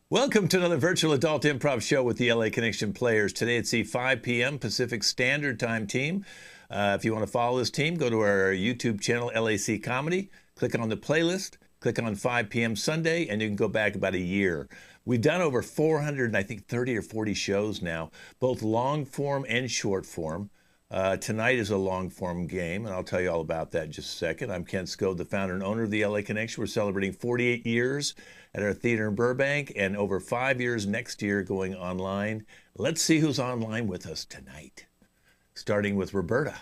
Welcome to another virtual adult improv show with the LA Connection players. Today it's the 5 p.m. Pacific Standard Time team. If you want to follow this team, go to our YouTube channel, LAC Comedy, click on the playlist, click on 5 p.m. Sunday, and you can go back about a year. We've done over 400, I think 30 or 40 shows now, both long form and short form. Tonight is a long form game, and I'll tell you all about that in just a second. I'm Ken Scode, the founder and owner of the LA Connection. We're celebrating 48 years at our theater in Burbank and over 5 years next year going online. Let's see who's online with us tonight. Starting with Roberta.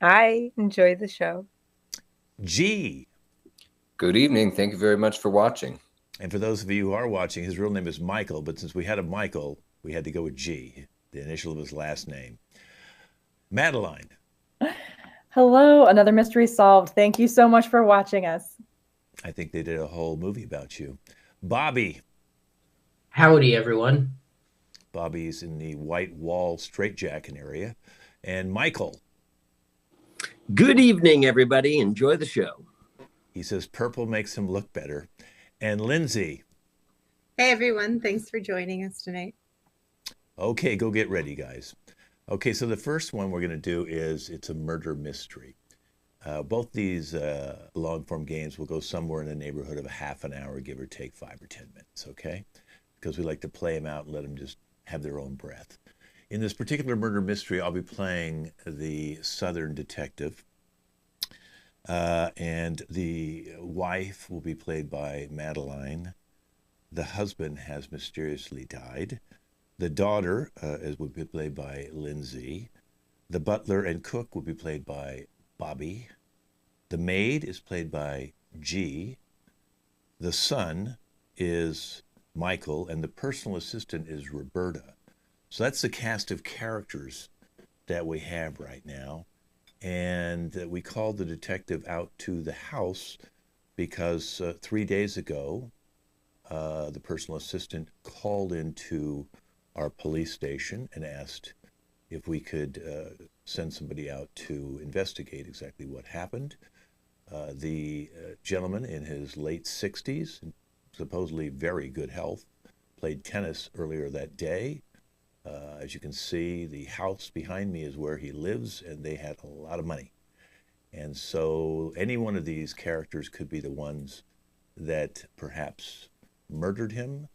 I enjoy the show. G. Good evening. Thank you very much for watching. And for those of you who are watching, his real name is Michael, but since we had a Michael, we had to go with G, the initial of his last name. Madeline. Hello, another mystery solved. Thank you so much for watching us. I think they did a whole movie about you. Bobby. Howdy, everyone. Bobby's in the White Wall straitjacket area. And Michael. Good evening, everybody. Enjoy the show. He says purple makes him look better. And Lindsay. Hey, everyone. Thanks for joining us tonight. Okay, go get ready, guys. Okay, so the first one we're going to do is it's a murder mystery. Both these long-form games will go somewhere in the neighborhood of a half an hour, give or take 5 or 10 minutes, okay? Because we like to play them out and let them just have their own breath. In this particular murder mystery, I'll be playing the Southern detective, and the wife will be played by Madeline. The husband has mysteriously died. The daughter would be played by Lindsay. The butler and cook will be played by Bobby. The maid is played by G. The son is Michael, and the personal assistant is Roberta. So that's the cast of characters that we have right now. And we called the detective out to the house because 3 days ago, the personal assistant called into our police station and asked if we could send somebody out to investigate exactly what happened. The gentleman in his late 60s, supposedly very good health, played tennis earlier that day. As you can see, the house behind me is where he lives, and they had a lot of money. And so any one of these characters could be the ones that perhaps murdered him.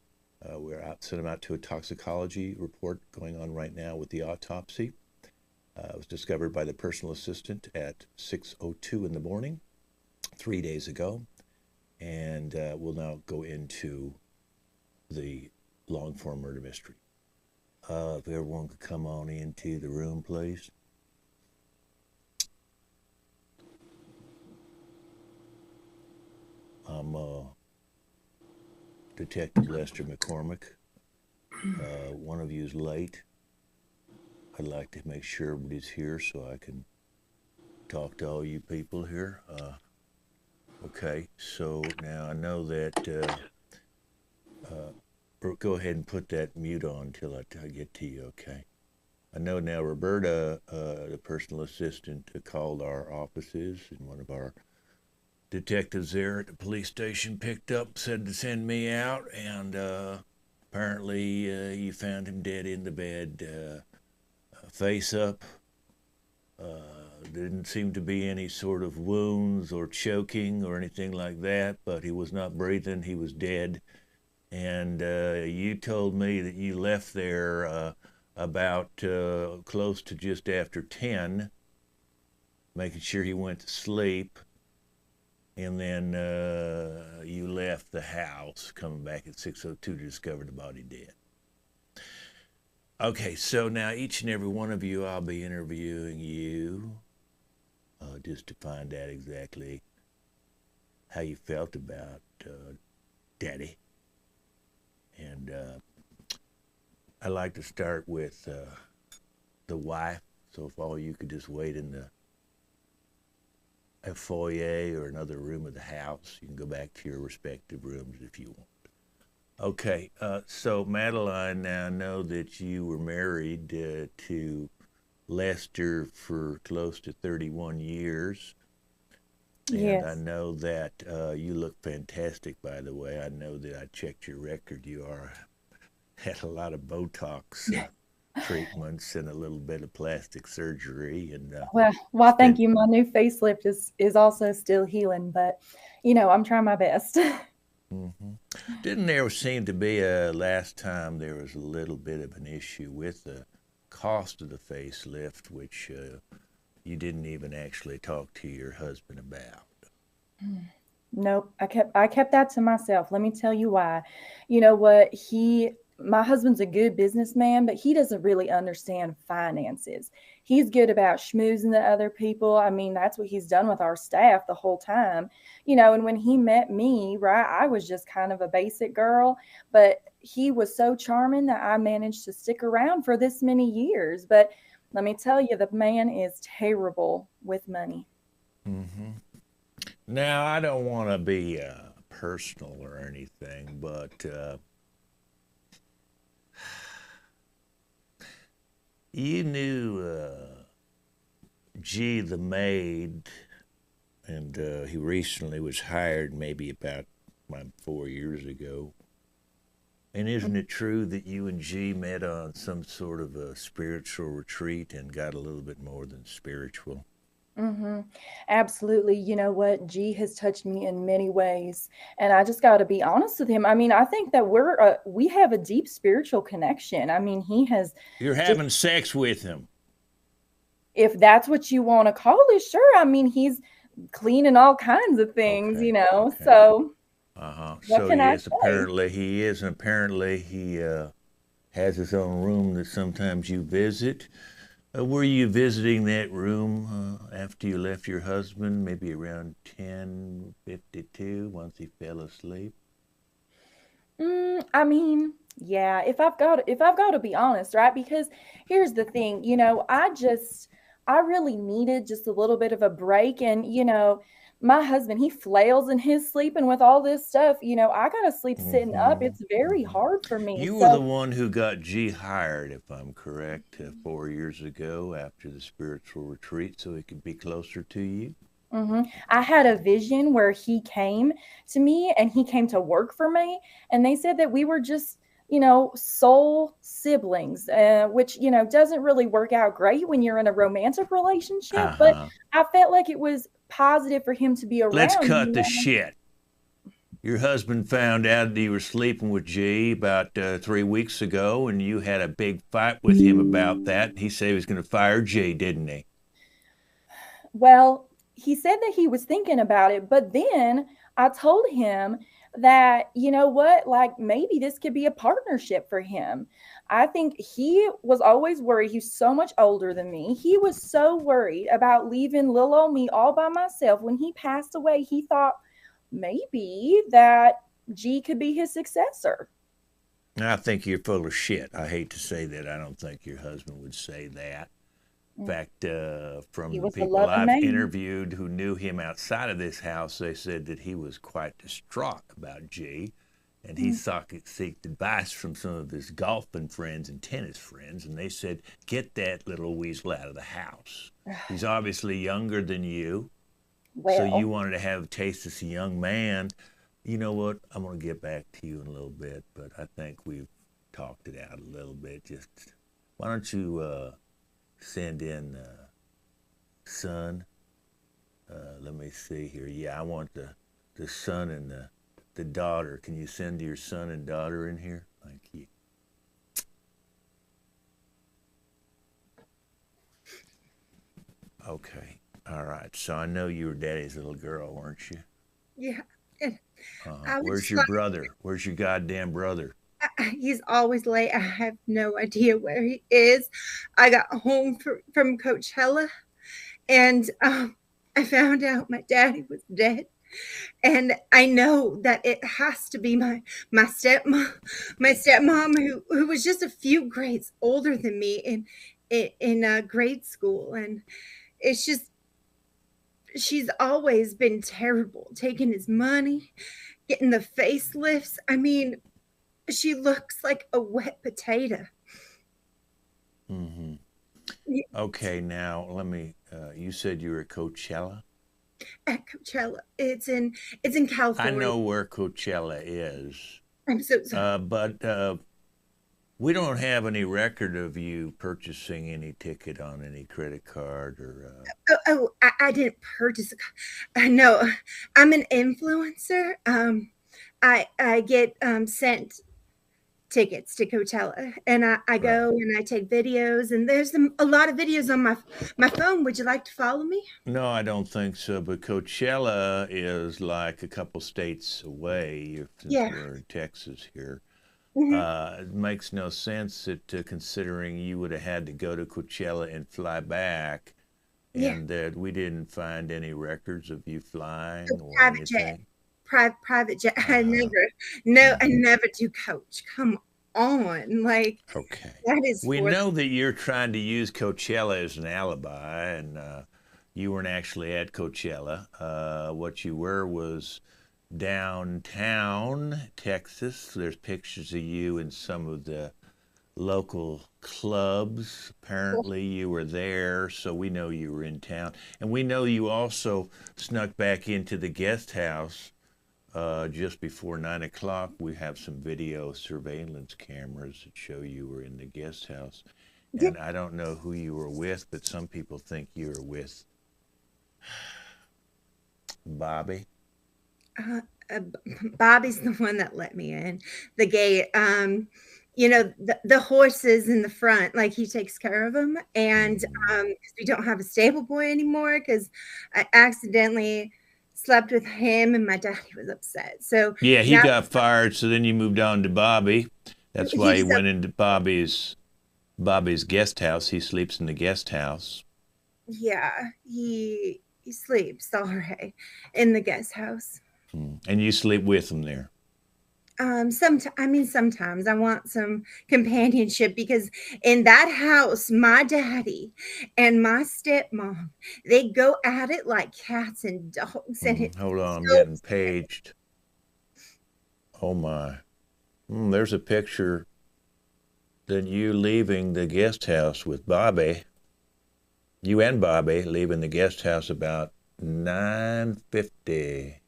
Sent him out to a toxicology report going on right now with the autopsy. It was discovered by the personal assistant at 6:02 in the morning, 3 days ago. And we'll now go into the long-form murder mystery. If everyone could come on into the room, please. I'm Detective Lester McCormick. One of you is late. I'd like to make sure everybody's here so I can talk to all you people here. Okay, so now I know that, go ahead and put that mute on until I get to you, okay? I know now Roberta, the personal assistant, called our offices, and one of our detectives there at the police station picked up, said to send me out, and apparently you found him dead in the bed, face up. Didn't seem to be any sort of wounds or choking or anything like that, but he was not breathing, he was dead. And you told me that you left there about close to just after 10, making sure he went to sleep. And then you left the house, coming back at 6:02 to discover the body dead. Okay, so now each and every one of you, I'll be interviewing you just to find out exactly how you felt about Daddy. And I'd like to start with the wife. So if all you could just wait in a foyer or another room of the house, you can go back to your respective rooms if you want. Okay, so Madeline, now I know that you were married to Lester for close to 31 years. And I Yes. know that you look fantastic, by the way. I know that I checked your record. You are had a lot of Botox treatments and a little bit of plastic surgery, and Well, thank spent. you. My new facelift is also still healing, but I'm trying my best. Hmm. Didn't there seem to be a last time there was a little bit of an issue with the cost of the facelift, which you didn't even actually talk to your husband about? Nope. I kept that to myself. Let me tell you why. You know what? My husband's a good businessman, but he doesn't really understand finances. He's good about schmoozing the other people. I mean, that's what he's done with our staff the whole time. And when he met me, right, I was just kind of a basic girl, but he was so charming that I managed to stick around for this many years. But let me tell you, the man is terrible with money. Hmm. Now, I don't want to be personal or anything, but you knew G the maid, and he recently was hired maybe about 4 years ago. And isn't it true that you and G met on some sort of a spiritual retreat and got a little bit more than spiritual? hmm Absolutely. You know what? G has touched me in many ways, and I just got to be honest with him. I mean, I think that we have a deep spiritual connection. I mean, he has You're just, having sex with him. if that's what you want to call it, sure. I mean, he's cleaning all kinds of things, Okay, okay. So Uh-huh. what So can I yes, say? apparently he is, and apparently he has his own room that sometimes you visit. Were you visiting that room after you left your husband, maybe around 10:52 once he fell asleep? I mean, yeah, if I've got to be honest, right? Because here's the thing, I really needed just a little bit of a break, and my husband, he flails in his sleep, and with all this stuff, I got to sleep sitting up. Mm-hmm. It's very Mm-hmm. hard for me. You were the So, one who got G hired, if I'm correct, 4 years ago after the spiritual retreat, so he could be closer to you. I had a vision where he came to me and he came to work for me. And they said that we were just, soul siblings, which, doesn't really work out great when you're in a romantic relationship. But Uh-huh. I felt like it was positive for him to be Let's around. cut the shit. Your husband found out that you were sleeping with G about 3 weeks ago, and you had a big fight with him about that. He said he was going to fire G, didn't he? Well, he said that he was thinking about it, but then I told him that, you know what, like maybe this could be a partnership for him. I think he was always worried. He's so much older than me. He was so worried about leaving little old me all by myself. When he passed away, he thought maybe that G could be his successor. I think you're full of shit. I hate to say that. I don't think your husband would say that. In Mm, fact, He from the was a people loving I've man. interviewed who knew him outside of this house, they said that he was quite distraught about G, and he Mm. sought advice from some of his golfing friends and tennis friends, and they said, "Get that little weasel out of the house. He's obviously younger than you, so you Well, wanted to have a taste as a young man." You know what? I'm going to get back to you in a little bit, but I think we've talked it out a little bit. Just why don't you send in son? Let me see here. Yeah, I want the son and the daughter. Can you send your son and daughter in here? Thank you. Okay. All right. So I know you were daddy's little girl, weren't you? Yeah. And I was Where's your trying, brother? Where's your goddamn brother? he's always late. I have no idea where he is. I got home from Coachella and I found out my daddy was dead. And I know that it has to be my stepmom who was just a few grades older than me in grade school, and it's just she's always been terrible, taking his money, getting the facelifts. I mean, she looks like a wet potato. Mm-hmm. Y- Okay, now let me. You said you were at Coachella. at Coachella. It's in I California. know where Coachella is, I'm so sorry. but we don't have any record of you purchasing any ticket on any credit card or. I didn't purchase a no, I'm an influencer. I get sent tickets to Coachella, and I Right. go and I take videos, and there's a lot of videos on my phone. Would you like to follow me? No, I don't think so. But Coachella is like a couple states away. Since Yeah. we're in Texas here, Mhm. it makes no sense that considering you would have had to go to Coachella and fly back, Yeah. and that we didn't find any records of you flying A or private jet. anything. Private jet. I Uh-huh. never do coach. Come on, like Okay. that is We for know that you're trying to use Coachella as an alibi, and you weren't actually at Coachella. What you were was downtown Texas. There's pictures of you in some of the local clubs. Apparently, you were there, so we know you were in town. And we know you also snuck back into the guest house just before 9 o'clock. We have some video surveillance cameras that show you were in the guest house. Yeah. And I don't know who you were with, but some people think you were with Bobby. Bobby's the one that let me in the gate. The horses in the front, like he takes care of them, and 'cause we don't have a stable boy anymore because I accidentally slept with him, and my daddy was upset. So Yeah, he now got fired, so then you moved on to Bobby. That's why he he's went into Bobby's guest house. He sleeps in the guest house. yeah, he sleeps all right in the guest house. And you sleep with him there. Sometimes I want some companionship because in that house, my daddy and my stepmom, they go at it like cats and dogs, and it's Hold on, I'm so getting paged. Oh my. There's a picture that you leaving the guest house with Bobby. You and Bobby leaving the guest house about 9:50.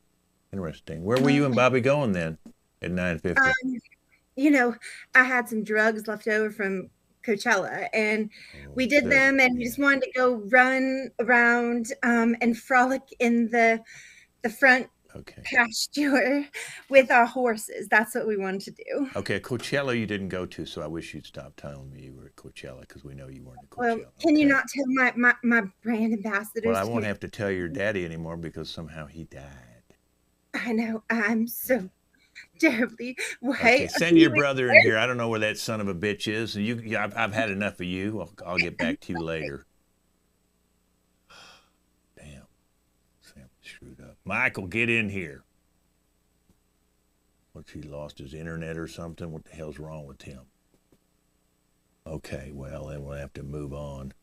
Interesting. Where were you and Bobby going then at 9:50? I had some drugs left over from Coachella, and we did the- them, and we just wanted to go run around and frolic in the front Okay. pasture with our horses. That's what we wanted to do. Okay, Coachella you didn't go to, so I wish you'd stop telling me you were at Coachella because we know you weren't at Well, Coachella. can you okay? not tell my brand ambassadors? Well, I won't have to tell your daddy anymore because somehow he died. I know. I'm so terribly Okay, white. send your brother in here. I don't know where that son of a bitch is. And I've had enough of you. I'll get back to you later. Damn, Sam screwed up. Michael, get in here. What's he lost his internet or something? What the hell's wrong with him? Okay, well then we'll have to move on.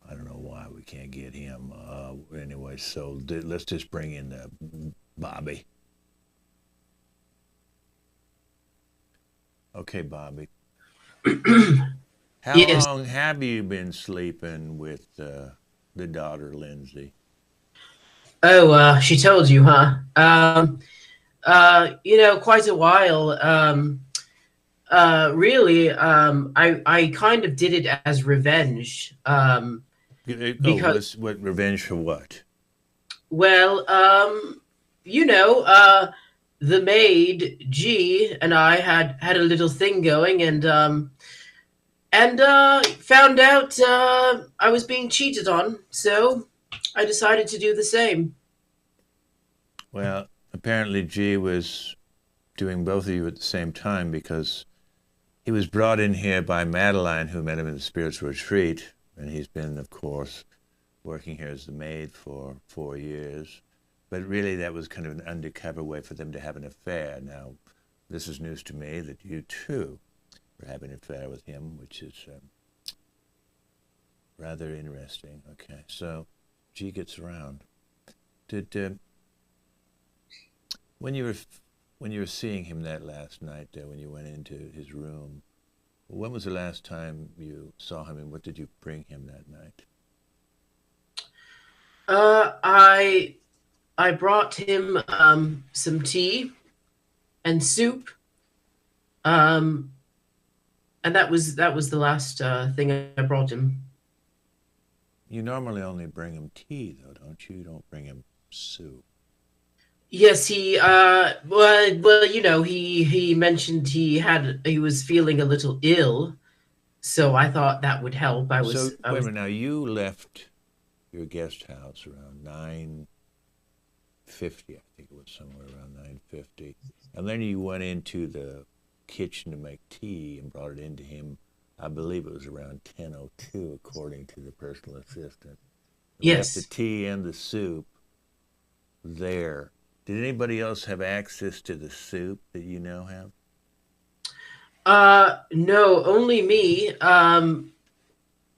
I don't know why we can't get him. Anyway, so let's just bring in Bobby. Okay, Bobby. How Yes. long have you been sleeping with the daughter, Lindsay? Oh, she told you, huh? Quite a while. Really, I kind of did it as revenge. Because What revenge for what? well, the maid G and I had a little thing going, and found out I was being cheated on, so I decided to do the same. Well, apparently G was doing both of you at the same time because he was brought in here by Madeline, who met him in the spiritual retreat, and he's been, of course, working here as the maid for 4 years. But really, that was kind of an undercover way for them to have an affair. Now, this is news to me that you, too, were having an affair with him, which is rather interesting. Okay, so G gets around. Did when you were seeing him that last night, when you went into his room, when was the last time you saw him, and what did you bring him that night? I brought him some tea and soup. Um, and that was the last thing I brought him. You normally only bring him tea, though, don't you? You don't bring him soup. Yes, he well, he mentioned he was feeling a little ill, so I thought that would help. So I wait a was minute. Now you left your guest house around 9:50. I think it was somewhere around 9:50, and then you went into the kitchen to make tea and brought it into him. I believe it was around 10:02, according to the personal assistant. Left the Yes. tea and the soup there. Did anybody else have access to the soup that you now have? No, only me.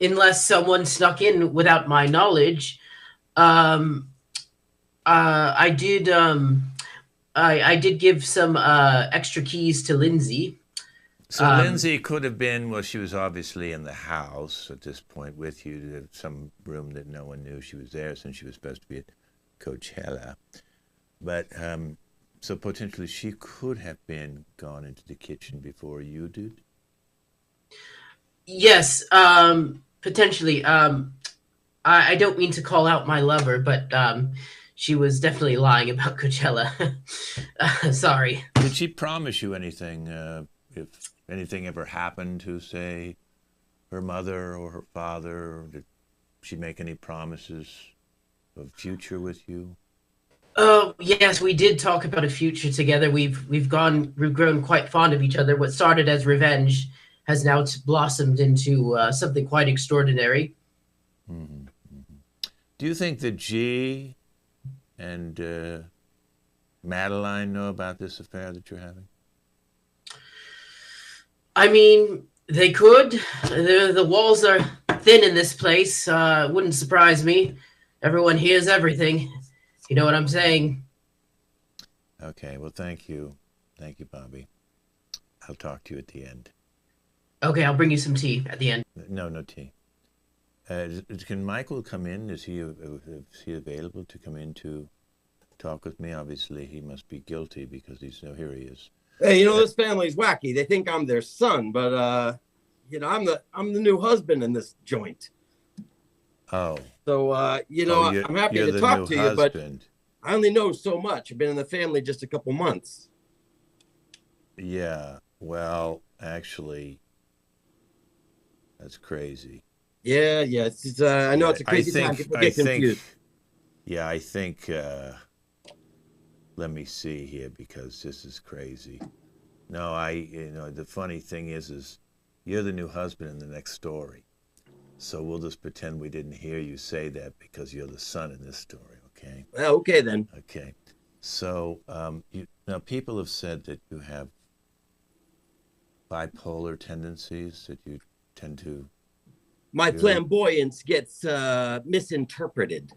Unless someone snuck in without my knowledge. Um, I did. I did give some extra keys to Lindsay. So Um, Lindsay could have been, well, she was obviously in the house at this point with you, to some room that no one knew she was there since she was supposed to be at Coachella. But so potentially she could have been gone into the kitchen before you did. yes, potentially. I don't mean to call out my lover, but she was definitely lying about Coachella. Sorry. Did she promise you anything? If anything ever happened to, say, her mother or her father, or did she make any promises of future with you? Oh yes, we did talk about a future together. We've grown quite fond of each other. What started as revenge has now blossomed into something quite extraordinary. Mm-hmm. Do you think that G and Madeline know about this affair that you're having? I mean, they could. The walls are thin in this place. Wouldn't surprise me. Everyone hears everything. You know what I'm saying? Okay, well, thank you. Thank you, Bobby. I'll talk to you at the end. Okay, I'll bring you some tea at the end. No, no tea. Can Michael come in? Is he available to come in to talk with me? Obviously, he must be guilty because here he is. Hey, this family's wacky. They think I'm their son, but I'm the new husband in this joint. Oh. So I'm happy to talk to you, but I only know so much. I've been in the family just a couple months. Yeah. Well, actually, that's crazy. Yeah. I know it's a crazy time. People get confused. Yeah, I think. Let me see here, because this is crazy. No, the funny thing is you're the new husband in the next story. So we'll just pretend we didn't hear you say that because you're the son in this story, okay? Well, okay then. Okay. So now people have said that you have bipolar tendencies, that you tend to. My flamboyance gets misinterpreted.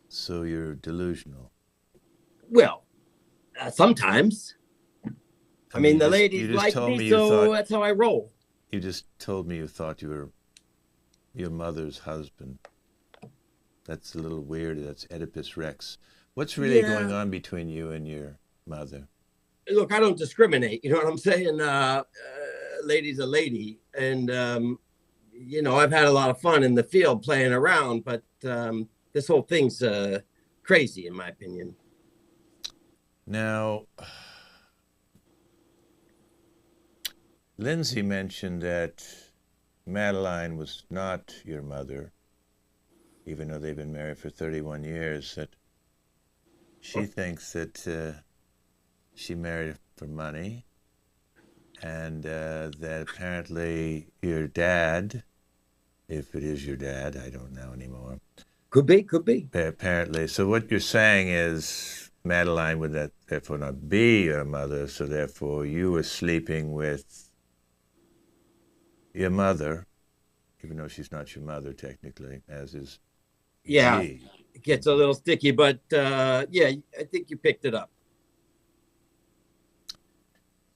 So you're delusional. Well, sometimes. I mean, the ladies like me, so that's how I roll. You just told me you thought you were your mother's husband. That's a little weird. That's Oedipus Rex. What's really going on between you and your mother? Look, I don't discriminate. You know what I'm saying? Lady's a lady. And, I've had a lot of fun in the field playing around, but this whole thing's crazy, in my opinion. Now, Lindsay mentioned that Madeline was not your mother, even though they've been married for 31 years, that she thinks that she married for money, and that apparently your dad, if it is your dad, I don't know anymore. Could be. Apparently. So what you're saying is Madeline would therefore not be your mother, so therefore you were sleeping with your mother, even though she's not your mother technically, as is. Yeah, it gets a little sticky, but I think you picked it up.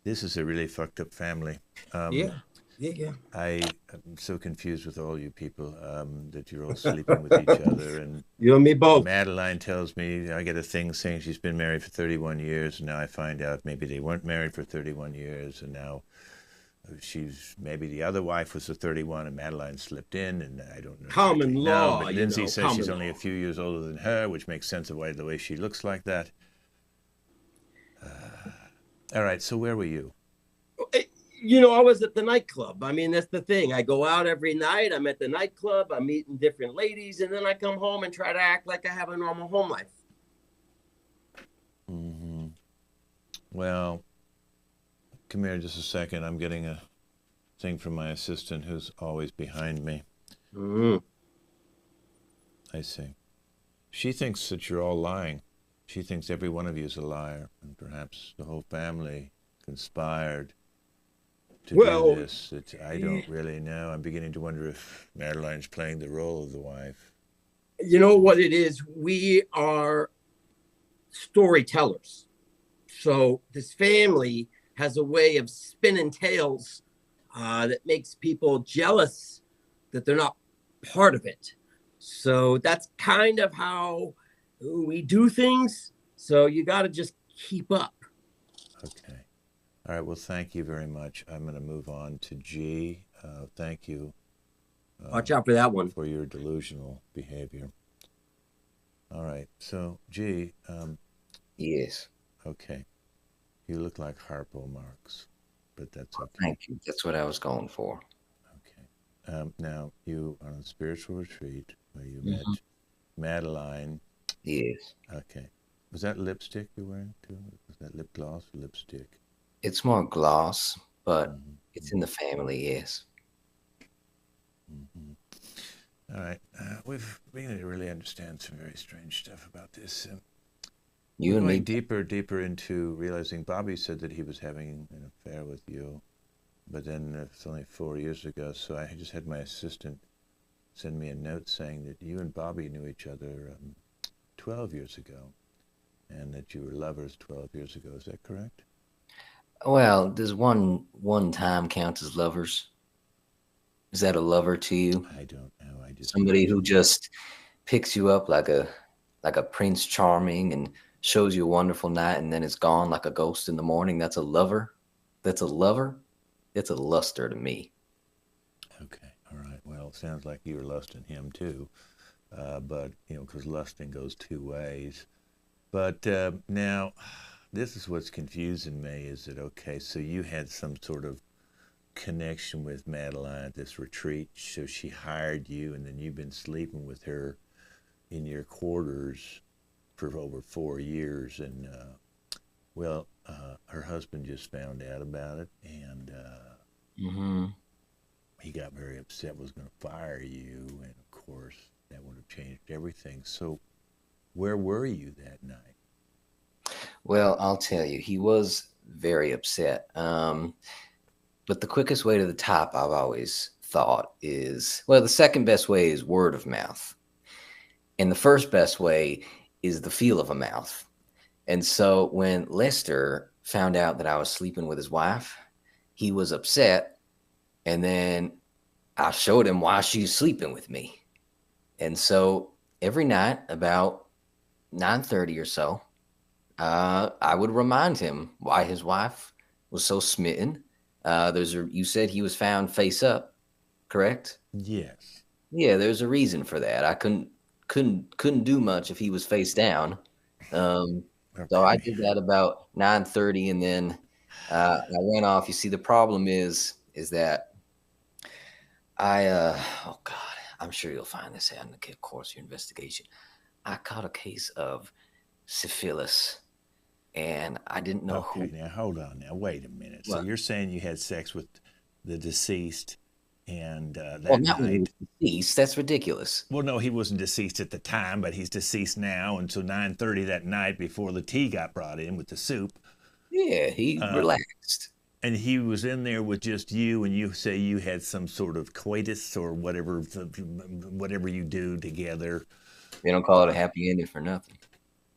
This is a really fucked up family. Yeah. I'm so confused with all you people that you're all sleeping with each other. And You and me both. Madeline tells me I get a thing saying she's been married for 31 years, and now I find out maybe they weren't married for 31 years, and now maybe the other wife was the 31, and Madeline slipped in, and I don't know. Common exactly. law, No, but you Lindsay know, says she's common only a law. few years older than her, which makes sense of why the way she looks like that. All right, so where were you? You know, I was at the nightclub. I mean, that's the thing. I go out every night. I'm at the nightclub. I'm meeting different ladies, and then I come home and try to act like I have a normal home life. Mm-hmm. Well, come here just a second. I'm getting a thing from my assistant who's always behind me. Mm-hmm. I see. She thinks that you're all lying. She thinks every one of you is a liar, and perhaps the whole family conspired to do this. I don't really know. I'm beginning to wonder if Madeline's playing the role of the wife. You know what it is? We are storytellers. So this family has a way of spinning tales that makes people jealous that they're not part of it. So that's kind of how we do things. So you got to just keep up. Okay. All right. Well, thank you very much. I'm going to move on to G. Thank you. Watch out for that one. For your delusional behavior. All right. So, G. Yes. Okay. You look like Harpo Marx, but that's okay. Thank you. That's what I was going for. Okay. Now, you are on a spiritual retreat where you met Madeline. Yes. Okay. Was that lipstick you're wearing too? Was that lip gloss or lipstick? It's more gloss, but it's in the family, yes. All right. We've begun to really understand some very strange stuff about this. You and me. Deeper into realizing Bobby said that he was having an affair with you, but then it's only 4 years ago. So I just had my assistant send me a note saying that you and Bobby knew each other 12 years ago, and that you were lovers 12 years ago. Is that correct? Well, does one time count as lovers? Is that a lover to you? I don't know. I just somebody who just picks you up like a Prince Charming and shows you a wonderful night and then it's gone like a ghost in the morning. That's a lover. That's a lover. It's a luster to me. Okay. All right. Well, it sounds like you were lusting him too, but because lusting goes two ways. But now, this is what's confusing me. Is that okay? So you had some sort of connection with Madeline at this retreat, so she hired you, and then you've been sleeping with her in your quarters for over 4 years, and her husband just found out about it, and he got very upset, was going to fire you, and of course that would have changed everything. So where were you that night? Well, I'll tell you, he was very upset. But the quickest way to the top, I've always thought, is, well, the second best way is word of mouth. And the first best way is the feel of a mouth. And so when Lester found out that I was sleeping with his wife, he was upset. And then I showed him why she's sleeping with me. And so every night about 9:30 or so, I would remind him why his wife was so smitten. You said he was found face up, correct? Yes. Yeah, there's a reason for that. I couldn't do much if he was face down. So I did that about 9:30, and then I went off. You see, the problem is that oh God, I'm sure you'll find this out in the course of your investigation. I caught a case of syphilis. And I didn't know who. Now hold on. Now wait a minute. What? So you're saying you had sex with the deceased, and that not when he night. was deceased. That's ridiculous. Well, no, he wasn't deceased at the time, but he's deceased now. And so 9:30 that night, before the tea got brought in with the soup. Yeah, he relaxed. And he was in there with just you, and you say you had some sort of coitus or whatever you do together. They don't call it a happy ending for nothing.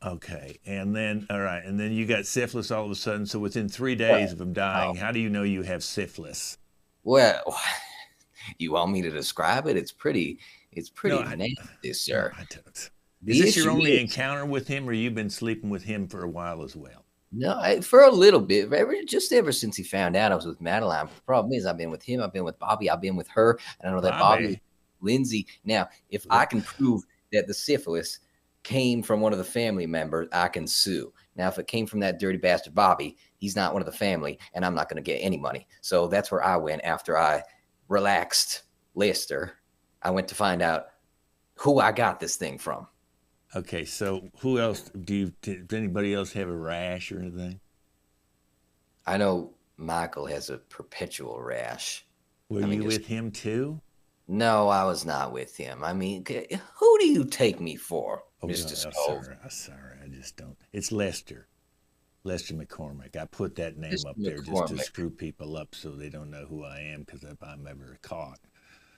Okay, and then and then you got syphilis all of a sudden. So within 3 days of him dying, how do you know you have syphilis? Well, you want me to describe it? It's pretty No, nasty, no, sir. I don't. Is The this your issue only is, encounter with him, or you've been sleeping with him for a while as well? no, for a little bit, just ever since he found out I was with Madeline. But the problem is, I've been with him, I've been with Bobby, I've been with her, and I know that Bobby, Bobby. Lindsay. Now, if I can prove that the syphilis came from one of the family members, I can sue. Now, if it came from that dirty bastard Bobby, he's not one of the family, and I'm not going to get any money. So that's where I went after I relaxed Lester. I went to find out who I got this thing from. Okay, so who else does anybody else have a rash or anything? I know Michael has a perpetual rash. Were you with him too? No, I was not with him. I mean, who do you take me for, Mr. Stove? Sorry, I just don't. It's Lester McCormick. I put that name Mr. up there just to McCormick. screw people up so they don't know who I am, because if I'm ever caught,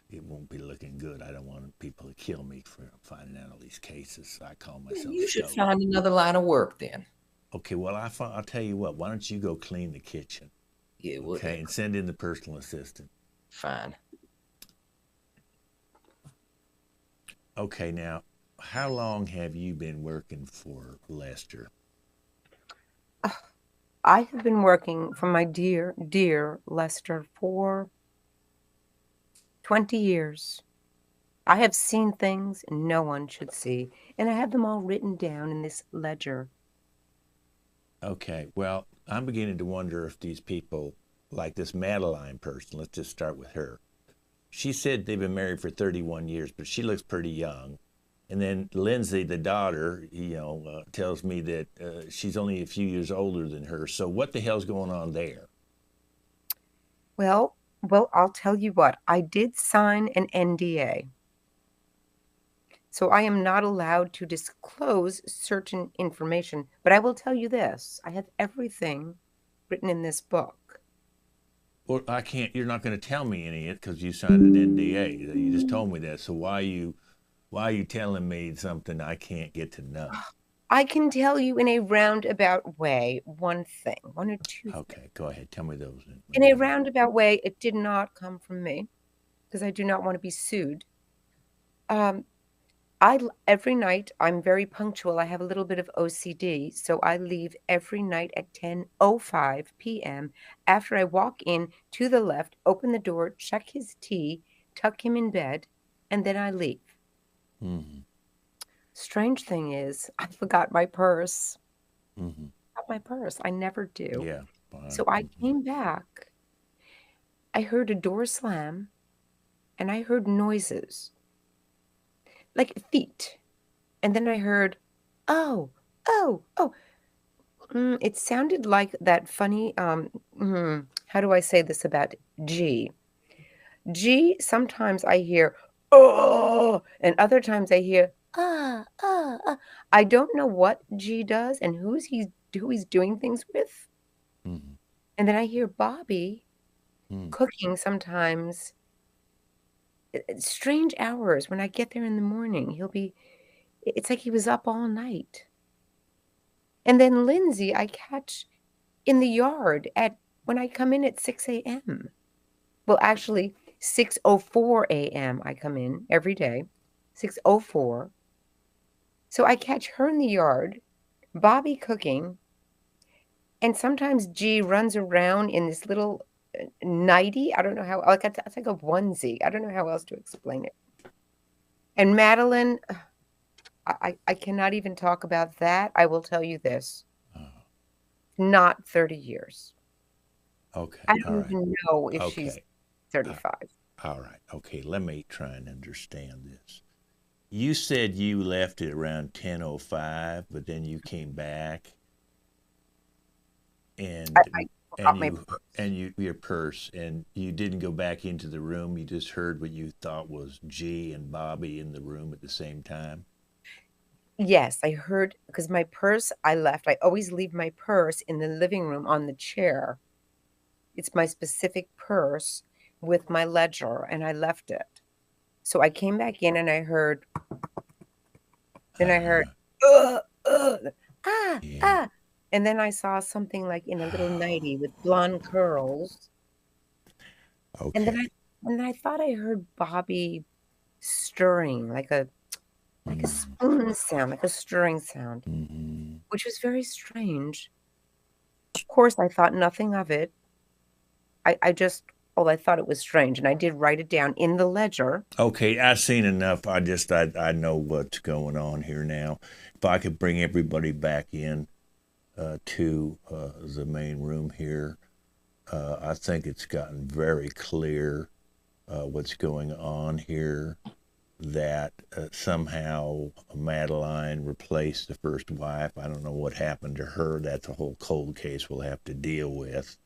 it won't be looking good. I don't want people to kill me for finding out all these cases. So I call myself You should Stove. find another line of work then. Okay, well, I'll tell you what. Why don't you go clean the kitchen? Yeah, Okay, and send in the personal assistant. Fine. Okay, now, how long have you been working for Lester? I have been working for my dear, dear Lester for 20 years. I have seen things no one should see, and I have them all written down in this ledger. Okay, well, I'm beginning to wonder if these people, like this Madeline person, let's just start with her. She said they've been married for 31 years, but she looks pretty young. And then Lindsay, the daughter, tells me that she's only a few years older than her. So what the hell's going on there? Well, I'll tell you what. I did sign an NDA. So I am not allowed to disclose certain information, but I will tell you this. I have everything written in this book. Well, I can't, you're not going to tell me any of it because you signed an NDA. You just told me that. So why are you telling me something I can't get to know? I can tell you in a roundabout way one or two. Okay, go ahead. Tell me those. In a roundabout way, it did not come from me because I do not want to be sued. Every night I'm very punctual. I have a little bit of OCD, so I leave every night at 10:05 p.m. after I walk in to the left, open the door, check his tea, tuck him in bed, and then I leave. Mm-hmm. Strange thing is, I forgot my purse. Mm-hmm. Got my purse. I never do. Yeah. So I came back. I heard a door slam, and I heard noises. Like feet. And then I heard, oh. It sounded like that funny, how do I say this about G? G, sometimes I hear, oh, and other times I hear, ah. I don't know what G does and who he's doing things with. Mm-hmm. And then I hear Bobby cooking sometimes. Strange hours when I get there in the morning. It's like he was up all night. And then Lindsay, I catch in the yard when I come in at 6 a.m. Well, actually, 6:04 a.m. I come in every day, 6:04. So I catch her in the yard, Bobby cooking, and sometimes G runs around in this little nightie. I don't know how, it's like a onesie. I don't know how else to explain it. And Madeline, I cannot even talk about that. I will tell you this. Not 30 years. Okay. I don't even know if she's 35. All right. Okay. Let me try and understand this. You said you left at around 10:05, but then you came back and your purse, and you didn't go back into the room. You just heard what you thought was G and Bobby in the room at the same time. Yes, I heard, because my purse I left. I always leave my purse in the living room on the chair. It's my specific purse with my ledger, and I left it. So I came back in and I heard, then I heard, and then I saw something like in a little nightie with blonde curls. And then Okay. I thought I heard Bobby stirring, like a spoon sound, like a stirring sound, Mm-hmm. which was very strange. Of course, I thought nothing of it. I just, well, I thought it was strange, and I did write it down in the ledger. Okay, I've seen enough. I know what's going on here now. If I could bring everybody back in to the main room here, I think it's gotten very clear what's going on here. That somehow Madeline replaced the first wife. I don't know what happened to her. That's a whole cold case we'll have to deal with.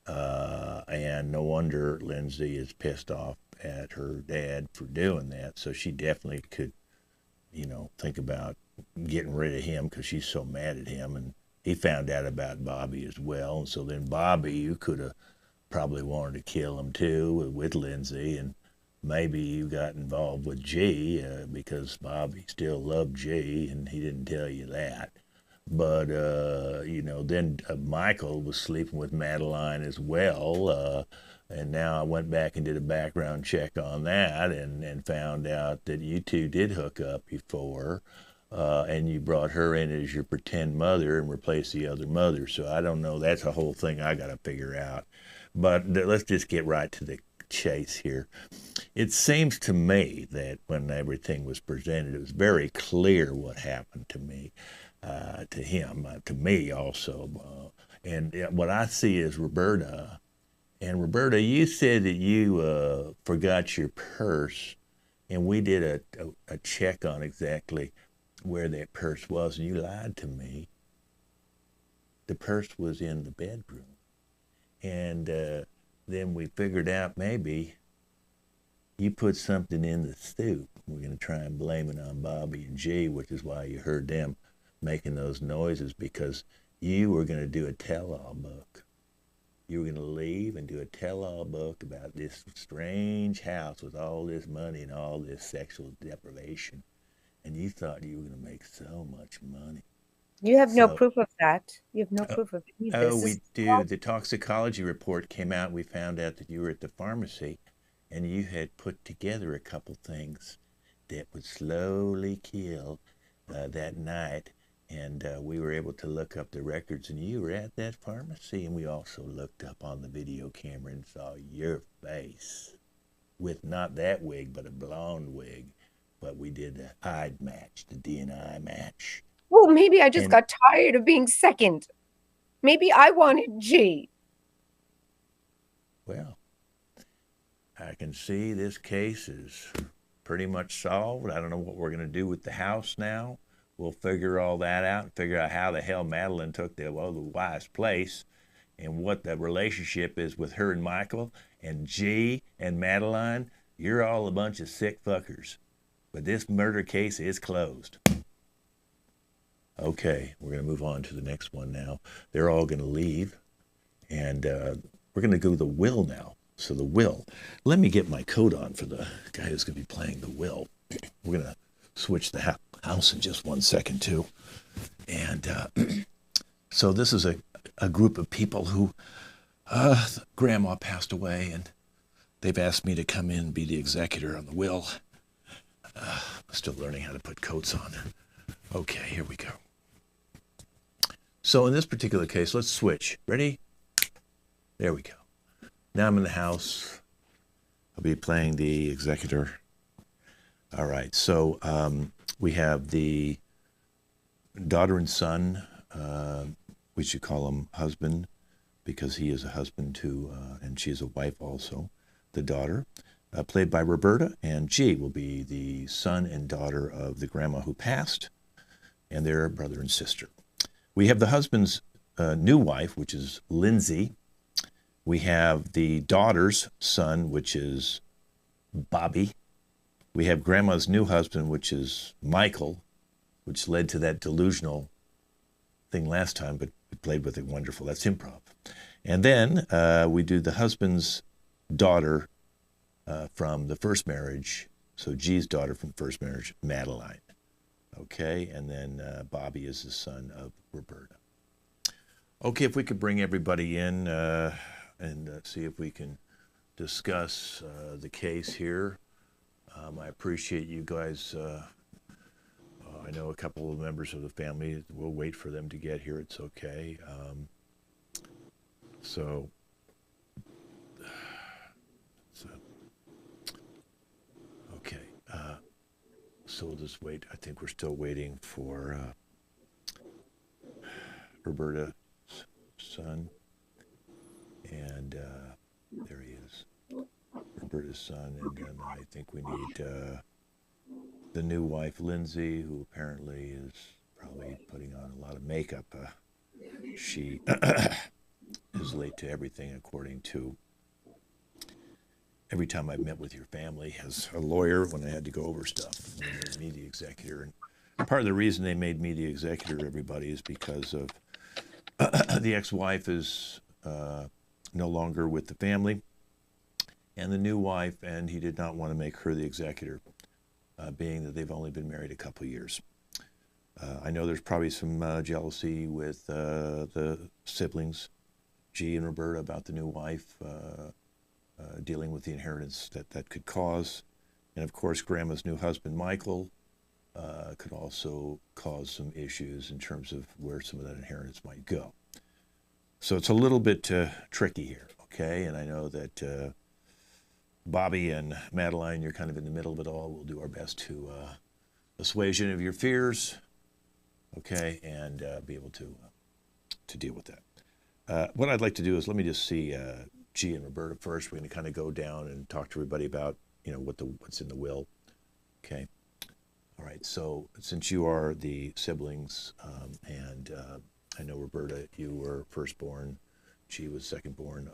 And no wonder Lindsay is pissed off at her dad for doing that. So she definitely could, think about getting rid of him because she's so mad at him. And he found out about Bobby as well. And so then Bobby, you could have probably wanted to kill him too with Lindsay. And maybe you got involved with G because Bobby still loved G and he didn't tell you that. But, then Michael was sleeping with Madeline as well. And now I went back and did a background check on that and found out that you two did hook up before. And you brought her in as your pretend mother and replaced the other mother. So I don't know. That's a whole thing I got to figure out. But let's just get right to the chase here. It seems to me that when everything was presented, it was very clear what happened to me. To him, to me also. And what I see is Roberta. And Roberta, you said that you forgot your purse, and we did a check on exactly where that purse was, and you lied to me. The purse was in the bedroom. And then we figured out maybe you put something in the soup. We're going to try and blame it on Bobby and G, which is why you heard them making those noises, because you were going to do a tell-all book. You were going to leave and do a tell-all book about this strange house with all this money and all this sexual deprivation. And you thought you were going to make so much money. You have no So, proof of that. You have no proof of any of this. This we is do. The toxicology report came out. We found out that you were at the pharmacy and you had put together a couple things that would slowly kill that night. And we were able to look up the records, and you were at that pharmacy. And we also looked up on the video camera and saw your face with not that wig, but a blonde wig. But we did the eye match, the DNI match. Well, maybe I just And got tired of being second. Maybe I wanted G. well, I can see this case is pretty much solved. I don't know what we're going to do with the house now. We'll figure all that out and figure out how the hell Madeline took the wife's place and what the relationship is with her and Michael and G and Madeline. You're all a bunch of sick fuckers. But this murder case is closed. Okay, we're going to move on to the next one now. They're all going to leave. And we're going to go to the will now. So the will. Let me get my coat on for the guy who's going to be playing the will. We're going to switch the house in just 1 second, too. And so this is a group of people who grandma passed away, and they've asked me to come in and be the executor on the will. I'm still learning how to put coats on. Okay, here we go. So in this particular case, let's switch. Ready? There we go. Now I'm in the house. I'll be playing the executor. All right, so we have the daughter and son. We should call him husband because he is a husband too, and she is a wife also. The daughter, played by Roberta, and G will be the son and daughter of the grandma who passed, and their brother and sister. We have the husband's new wife, which is Lindsay. We have the daughter's son, which is Bobby. We have grandma's new husband, which is Michael, which led to that delusional thing last time, but we played with it wonderful. That's improv. And then we do the husband's daughter from the first marriage. So G's daughter from the first marriage, Madeline. Okay, and then Bobby is the son of Roberta. Okay, if we could bring everybody in and see if we can discuss the case here. I appreciate you guys. I know a couple of members of the family. We'll wait for them to get here. It's okay. So okay. So we'll just wait. I think we're still waiting for Roberta's son. And there he is. Roberta's son. And then I think we need the new wife, Lindsay, who apparently is probably putting on a lot of makeup. She is late to everything, according to every time I've met with your family as a lawyer when I had to go over stuff. They made me the executor. And part of the reason they made me the executor, everybody, is because of the ex-wife is no longer with the family, and the new wife, and he did not want to make her the executor, being that they've only been married a couple of years. I know there's probably some jealousy with the siblings, G and Roberta, about the new wife dealing with the inheritance that could cause. And of course, Grandma's new husband, Michael, could also cause some issues in terms of where some of that inheritance might go. So it's a little bit tricky here, okay? And I know that Bobby and Madeline, you're kind of in the middle of it all. We'll do our best to assuage any of your fears, okay, and be able to deal with that. What I'd like to do is let me just see G and Roberta first. We're going to kind of go down and talk to everybody about, what's in the will, okay? All right, so since you are the siblings, and I know, Roberta, you were firstborn, G was secondborn,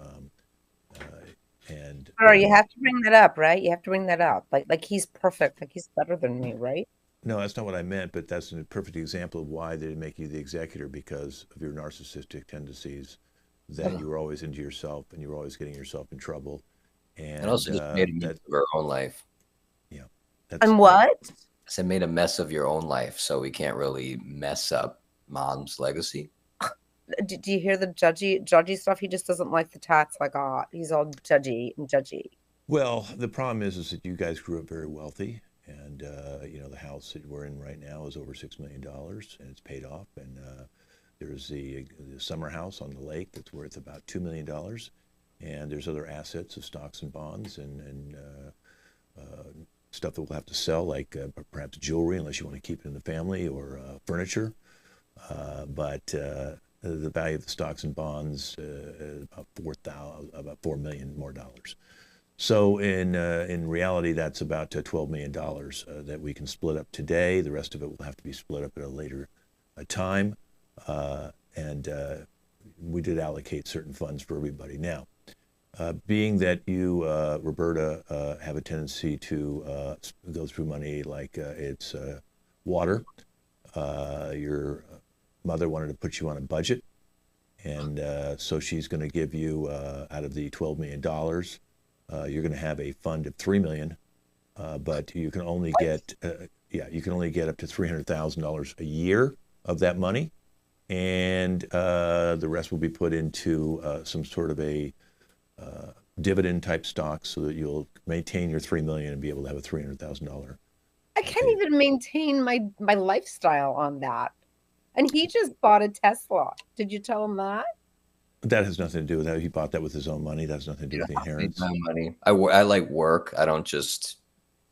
and... You have to bring that up, right? You have to bring that up. Like he's perfect, like he's better than me, right? No, that's not what I meant, but that's a perfect example of why they didn't make you the executor, because of your narcissistic tendencies, that you were always into yourself and you were always getting yourself in trouble. And also just made a mess of her own life. Yeah. And what? So made a mess of your own life, so we can't really mess up Mom's legacy. Do you hear the judgy stuff? He just doesn't like the tats. Like, he's all judgy. Well, the problem is that you guys grew up very wealthy, and the house that we're in right now is over $6 million, and it's paid off. And there's the summer house on the lake that's worth about $2 million, and there's other assets of stocks and bonds and stuff that we'll have to sell, like perhaps jewelry, unless you want to keep it in the family, or furniture. But the value of the stocks and bonds about $4 million more dollars. So in reality, that's about $12 million that we can split up today. The rest of it will have to be split up at a later time. And we did allocate certain funds for everybody. Now, being that you, Roberta, have a tendency to go through money like it's water, your mother wanted to put you on a budget, and so she's going to give you, out of the $12 million, you're going to have a fund of $3 million, but you can only get you can only get up to $300,000 a year of that money, and the rest will be put into some sort of a dividend type stock, so that you'll maintain your $3 million and be able to have a $300,000. I can't even maintain my lifestyle on that. And he just bought a Tesla. Did you tell him that? That has nothing to do with that. He bought that with his own money. That has nothing to do with the inheritance. My money. I like work. I don't just,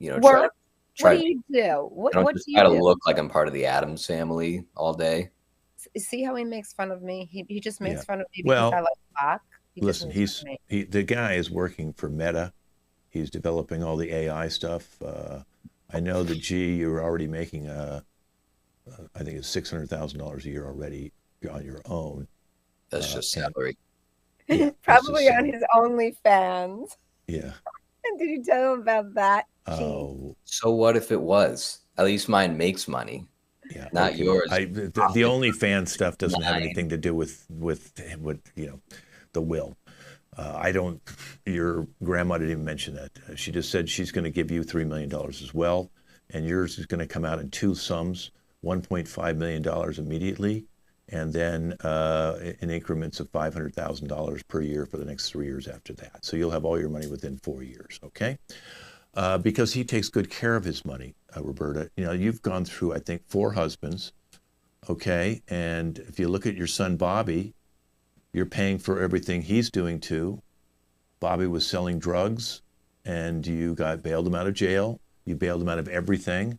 work. What do you do? What do you do? Look like I'm part of the Addams family all day. See how he makes fun of me? He just makes fun of me because I like black. Listen, the guy is working for Meta. He's developing all the AI stuff. I know that you're already making I think it's $600,000 a year already on your own. That's just salary. Yeah, probably on his OnlyFans. Yeah. And did you tell him about that? Oh. So what if it was? At least mine makes money. Yeah. Not yours. The OnlyFans stuff doesn't have anything to do with the will. Your grandma didn't even mention that. She just said she's going to give you $3 million as well, and yours is going to come out in two sums, $1.5 million immediately, and then in increments of $500,000 per year for the next 3 years after that. So you'll have all your money within 4 years, okay? Because he takes good care of his money, Roberta. You know, you've gone through, I think, 4 husbands, okay? And if you look at your son, Bobby, you're paying for everything he's doing too. Bobby was selling drugs, and you bailed him out of jail. You bailed him out of everything.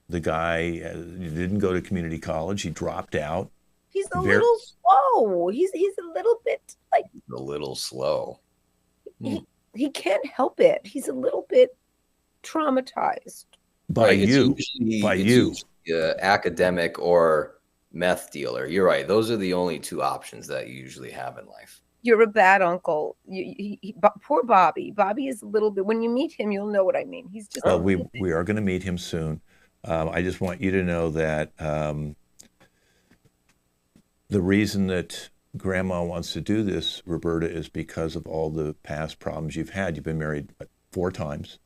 The guy didn't go to community college. He dropped out. He's a little slow. He's a little bit like A little slow. he can't help it. He's a little bit traumatized. By Right, you. By you. usually, academic or meth dealer. You're right. Those are the only 2 options that you usually have in life. You're a bad uncle. Poor Bobby. Bobby is a little bit. When you meet him, you'll know what I mean. He's just. Well, we are going to meet him soon. I just want you to know that the reason that Grandma wants to do this, Roberta, is because of all the past problems you've had. You've been married 4 times.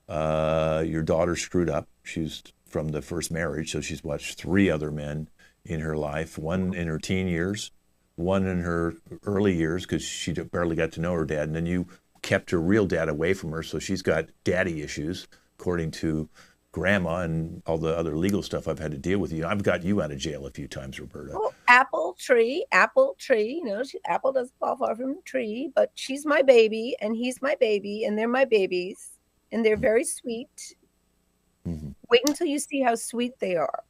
Your daughter screwed up. She's from the first marriage, so she's watched 3 other men in her life, one in her teen years, one in her early years because she barely got to know her dad, and then you kept her real dad away from her, so she's got daddy issues, according to Grandma and all the other legal stuff I've had to deal with. You know, I've got you out of jail a few times, Roberta. Oh, apple tree. You know, apple doesn't fall far from the tree, but she's my baby, and he's my baby, and they're my babies, and they're very sweet. Mm-hmm. Wait until you see how sweet they are.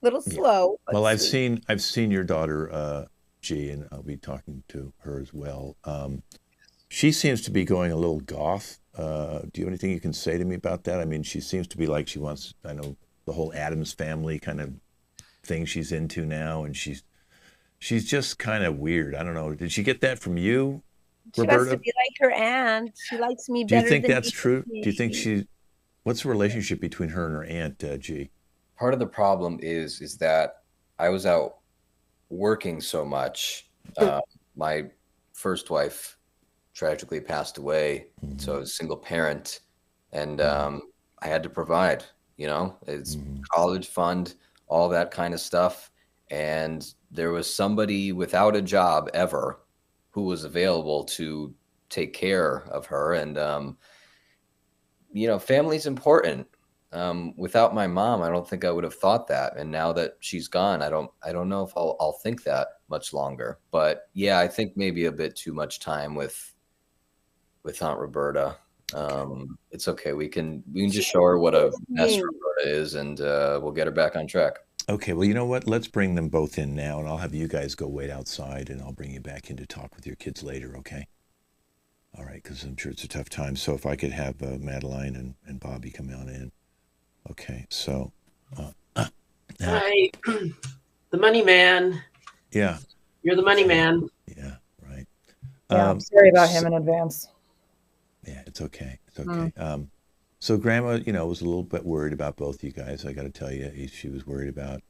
Little slow. But well, sweet. I've seen your daughter, G, and I'll be talking to her as well. She seems to be going a little goth. Do you have anything you can say to me about that? I mean, she seems to be like she wants, I know, the whole Addams Family kind of thing she's into now, and she's just kind of weird. I don't know. Did she get that from you, Roberta? She wants to be like her aunt. She likes me Do you better think than that's true? me. Do you think what's the relationship between her and her aunt, G? Part of the problem is that I was out working so much. My first wife tragically passed away, so I was a single parent, and I had to provide. You know, it's college fund, all that kind of stuff, and there was somebody without a job ever who was available to take care of her, and you know, family's important. Without my mom, I don't think I would have thought that. And now that she's gone, I don't know if I'll think that much longer. But yeah, I think maybe a bit too much time with Aunt Roberta. It's okay. We can just show her what a mess Roberta is, and we'll get her back on track. Okay, well, you know what? Let's bring them both in now, and I'll have you guys go wait outside, and I'll bring you back in to talk with your kids later, okay? All right, because I'm sure it's a tough time. So if I could have Madeline and Bobby come on in. Okay, so. Hi, the money man. Yeah. You're the money man. Yeah, right. Yeah, I'm sorry about him in advance. Yeah, it's okay. It's okay. So Grandma, you know, was a little bit worried about both you guys. I got to tell you, she was worried about,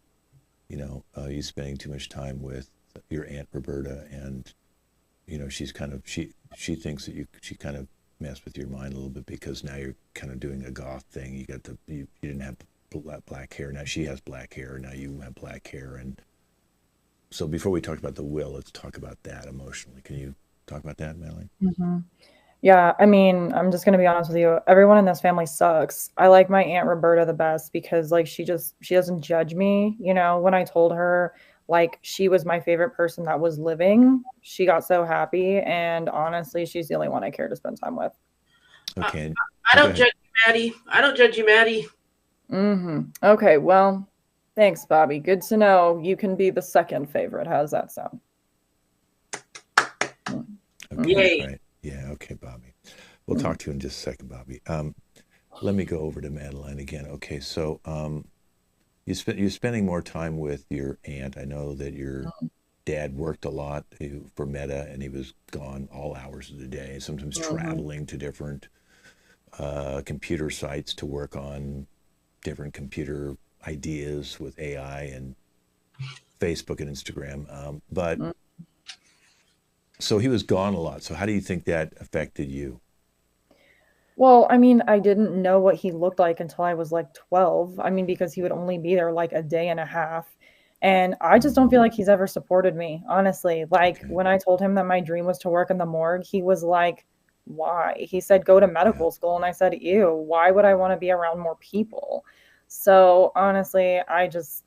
you know, you spending too much time with your Aunt Roberta, and, you know, she's kind of she thinks that she kind of messed with your mind a little bit because now you're kind of doing a goth thing. You got you didn't have black hair. Now she has black hair. Now you have black hair. And so before we talk about the will, let's talk about that emotionally. Can you talk about that, Madeline? Yeah, I mean, I'm just gonna be honest with you. Everyone in this family sucks. I like my Aunt Roberta the best because like she doesn't judge me. You know, when I told her like she was my favorite person that was living, she got so happy. And honestly, she's the only one I care to spend time with. Okay. I don't judge you, Maddie. I don't judge you, Maddie. Okay, well, thanks, Bobby. Good to know you can be the second favorite. How does that sound? Okay, Yay. right. Yeah, okay, Bobby. We'll talk to you in just a second, Bobby. Let me go over to Madeline again. Okay, so you're spending more time with your aunt. I know that your dad worked a lot for Meta, and he was gone all hours of the day, sometimes traveling to different computer sites to work on different computer ideas with AI and Facebook and Instagram. But so he was gone a lot. So how do you think that affected you? Well, I mean, I didn't know what he looked like until I was like 12. I mean, because he would only be there like a day and a half. And I just don't feel like he's ever supported me, honestly. Like Okay. when I told him that my dream was to work in the morgue, he was like, why? He said, go to medical school. And I said, ew, why would I want to be around more people? So honestly, I just,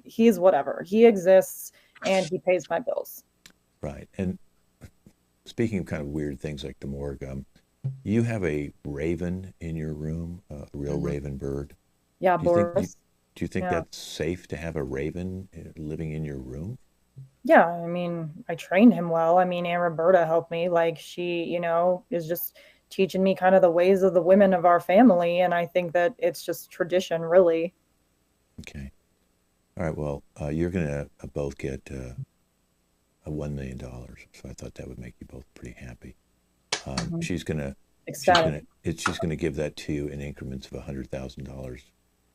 he's whatever. He exists and he pays my bills. Right. And speaking of kind of weird things like the morgue, you have a raven in your room, a real raven bird. Yeah, Do you think Boris. do you think Yeah. that's safe to have a raven living in your room? Yeah, I mean, I trained him well. I mean, Aunt Roberta helped me. Like she, is just teaching me kind of the ways of the women of our family. And I think that it's just tradition, really. Okay. All right. Well, you're gonna both get a $1 million. So I thought that would make you both pretty happy. Mhm. She's gonna Ecstatic. she's gonna give that to you in increments of $100,000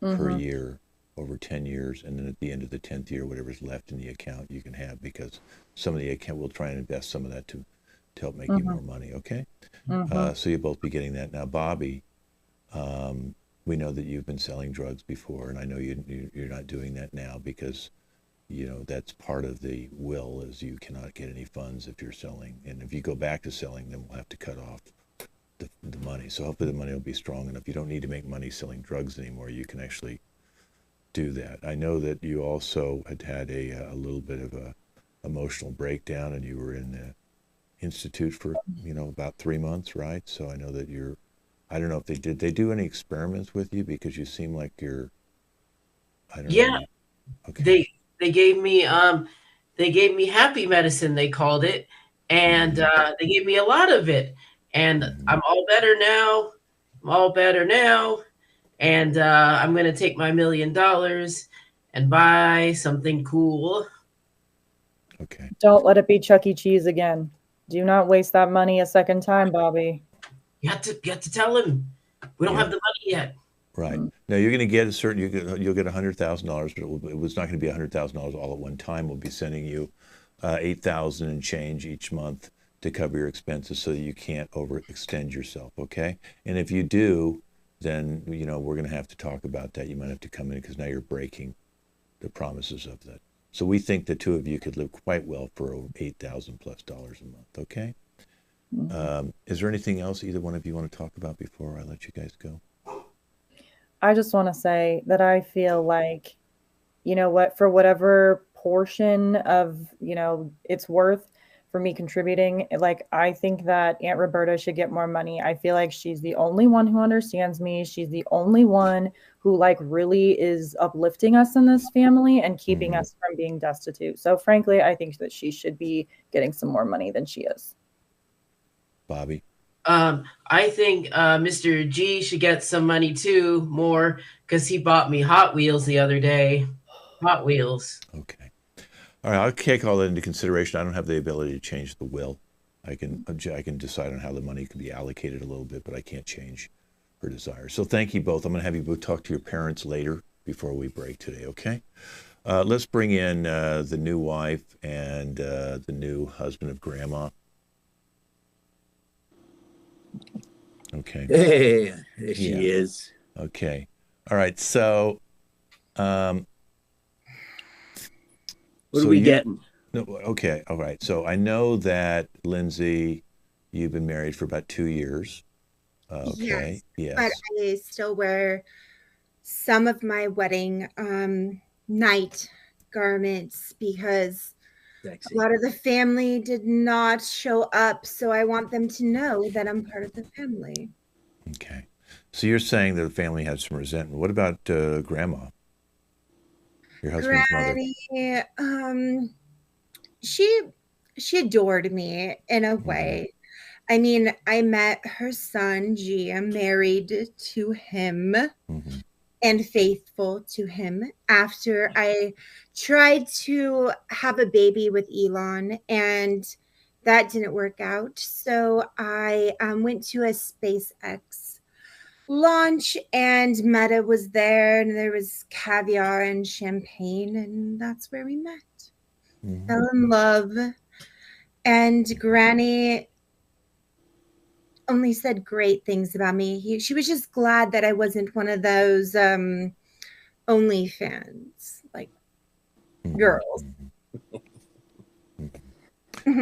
per Hmm. year over 10 years, and then at the end of the 10th year, whatever's left in the account you can have, because some of the account will try and invest some of that to help make you Hmm. more money. Okay. Hmm. So you'll both be getting that. Now, Bobby, um, we know that you've been selling drugs before, and I know you're not doing that now because that's part of the will, is you cannot get any funds if you're selling, and if you go back to selling, then we'll have to cut off the money. So hopefully the money will be strong enough. You don't need to make money selling drugs anymore. You can actually do that. I know that you also had a little bit of a emotional breakdown, and you were in the institute for about 3 months, right? So I know that I don't know if they do any experiments with you, because you seem like you're, I don't know. Yeah, Okay. they gave me happy medicine, they called it, and they gave me a lot of it, and Mm-hmm. I'm all better now. I'm all better now, and I'm gonna take my $1 million and buy something cool. Okay. Don't let it be Chuck E. Cheese again. Do not waste that money a second time, Bobby. You have to tell him we don't Yeah. have the money yet. Right. Now you're going to get you'll get $100,000, but it was not going to be $100,000 all at one time. We'll be sending you 8,000 and change each month to cover your expenses, so that you can't overextend yourself. Okay. And if you do, then we're going to have to talk about that. You might have to come in, because now you're breaking the promises of that. So we think the two of you could live quite well for over $8,000+ a month. Okay. Is there anything else either one of you want to talk about before I let you guys go? I just want to say that I feel like, for whatever portion of, it's worth for me contributing, like, I think that Aunt Roberta should get more money. I feel like she's the only one who understands me. She's the only one who, like, really is uplifting us in this family and keeping us from being destitute. So frankly, I think that she should be getting some more money than she is. Bobby? I think Mr. G should get some money too, more, because he bought me Hot Wheels the other day. Hot Wheels. Okay. All right, I'll take all that into consideration. I don't have the ability to change the will. I can decide on how the money can be allocated a little bit, but I can't change her desire. So thank you both. I'm going to have you both talk to your parents later before we break today, okay? Let's bring in the new wife and the new husband of Grandma. Okay. Hey, there she is. Okay. All right. So, what are we getting? No, okay. All right. So I know that, Lindsay, you've been married for about 2 years. Okay. Yes. But I still wear some of my wedding night garments because Sexy. a lot of the family did not show up. So I want them to know that I'm part of the family. Okay. So you're saying that the family had some resentment. What about Grandma? Your husband's mother? She adored me in a way. I mean, I met her son, Gia, married to him and faithful to him after I tried to have a baby with Elon, and that didn't work out. So I went to a SpaceX launch, and Meta was there, and there was caviar and champagne, and that's where we met. Fell in love. And Granny only said great things about me. She was just glad that I wasn't one of those OnlyFans. Like, girls.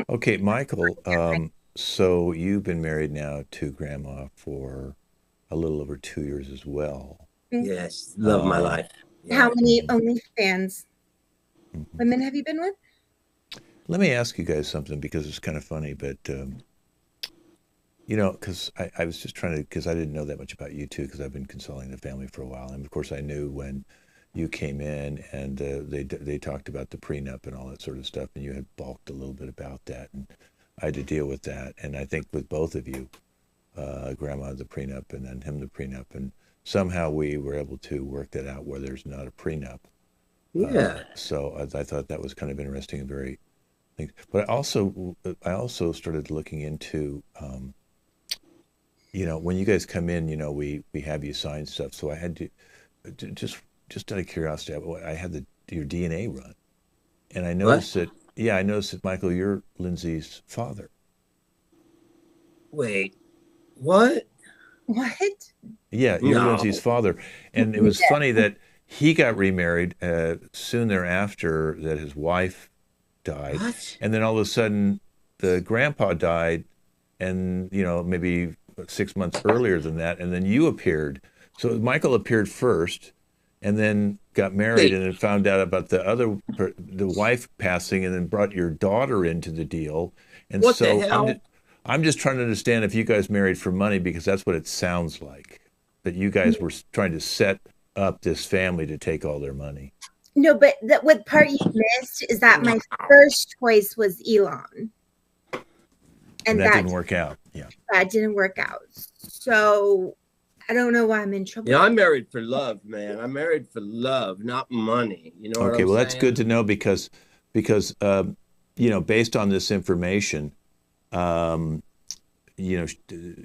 Okay, Michael. So you've been married now to Grandma for a little over 2 years as well. Yes, love my life. How Yeah. many OnlyFans women have you been with? Let me ask you guys something because it's kind of funny, but because I was just trying to, because I didn't know that much about you two, because I've been consulting the family for a while, and of course I knew when you came in and they talked about the prenup and all that sort of stuff, and you had balked a little bit about that, and I had to deal with that, and I think with both of you, Grandma the prenup and then him the prenup, and somehow we were able to work that out where there's not a prenup. Yeah. So I thought that was kind of interesting and very. But I also started looking into, when you guys come in, we have you sign stuff. So I had to just out of curiosity, I had your DNA run, and I noticed What? that. Yeah, I noticed that Michael, you're Lindsay's father. Wait. What? What? Yeah, you're No. Lindsay's father, and it was funny that he got remarried soon thereafter that his wife died, What? and then all of a sudden the grandpa died, and maybe 6 months earlier than that, and then you appeared. So Michael appeared first, and then got married, Wait. and then found out about the wife passing, and then brought your daughter into the deal. And What the so hell? I'm just trying to understand if you guys married for money, because that's what it sounds like, that you guys were trying to set up this family to take all their money. No, but what part you missed is that my first choice was Elon. And that didn't work out. Yeah. That didn't work out. So I don't know why I'm in trouble. Yeah, I'm married for love, man. I'm married for love, not money. You know what Okay, I'm well, saying? that's good to know because based on this information,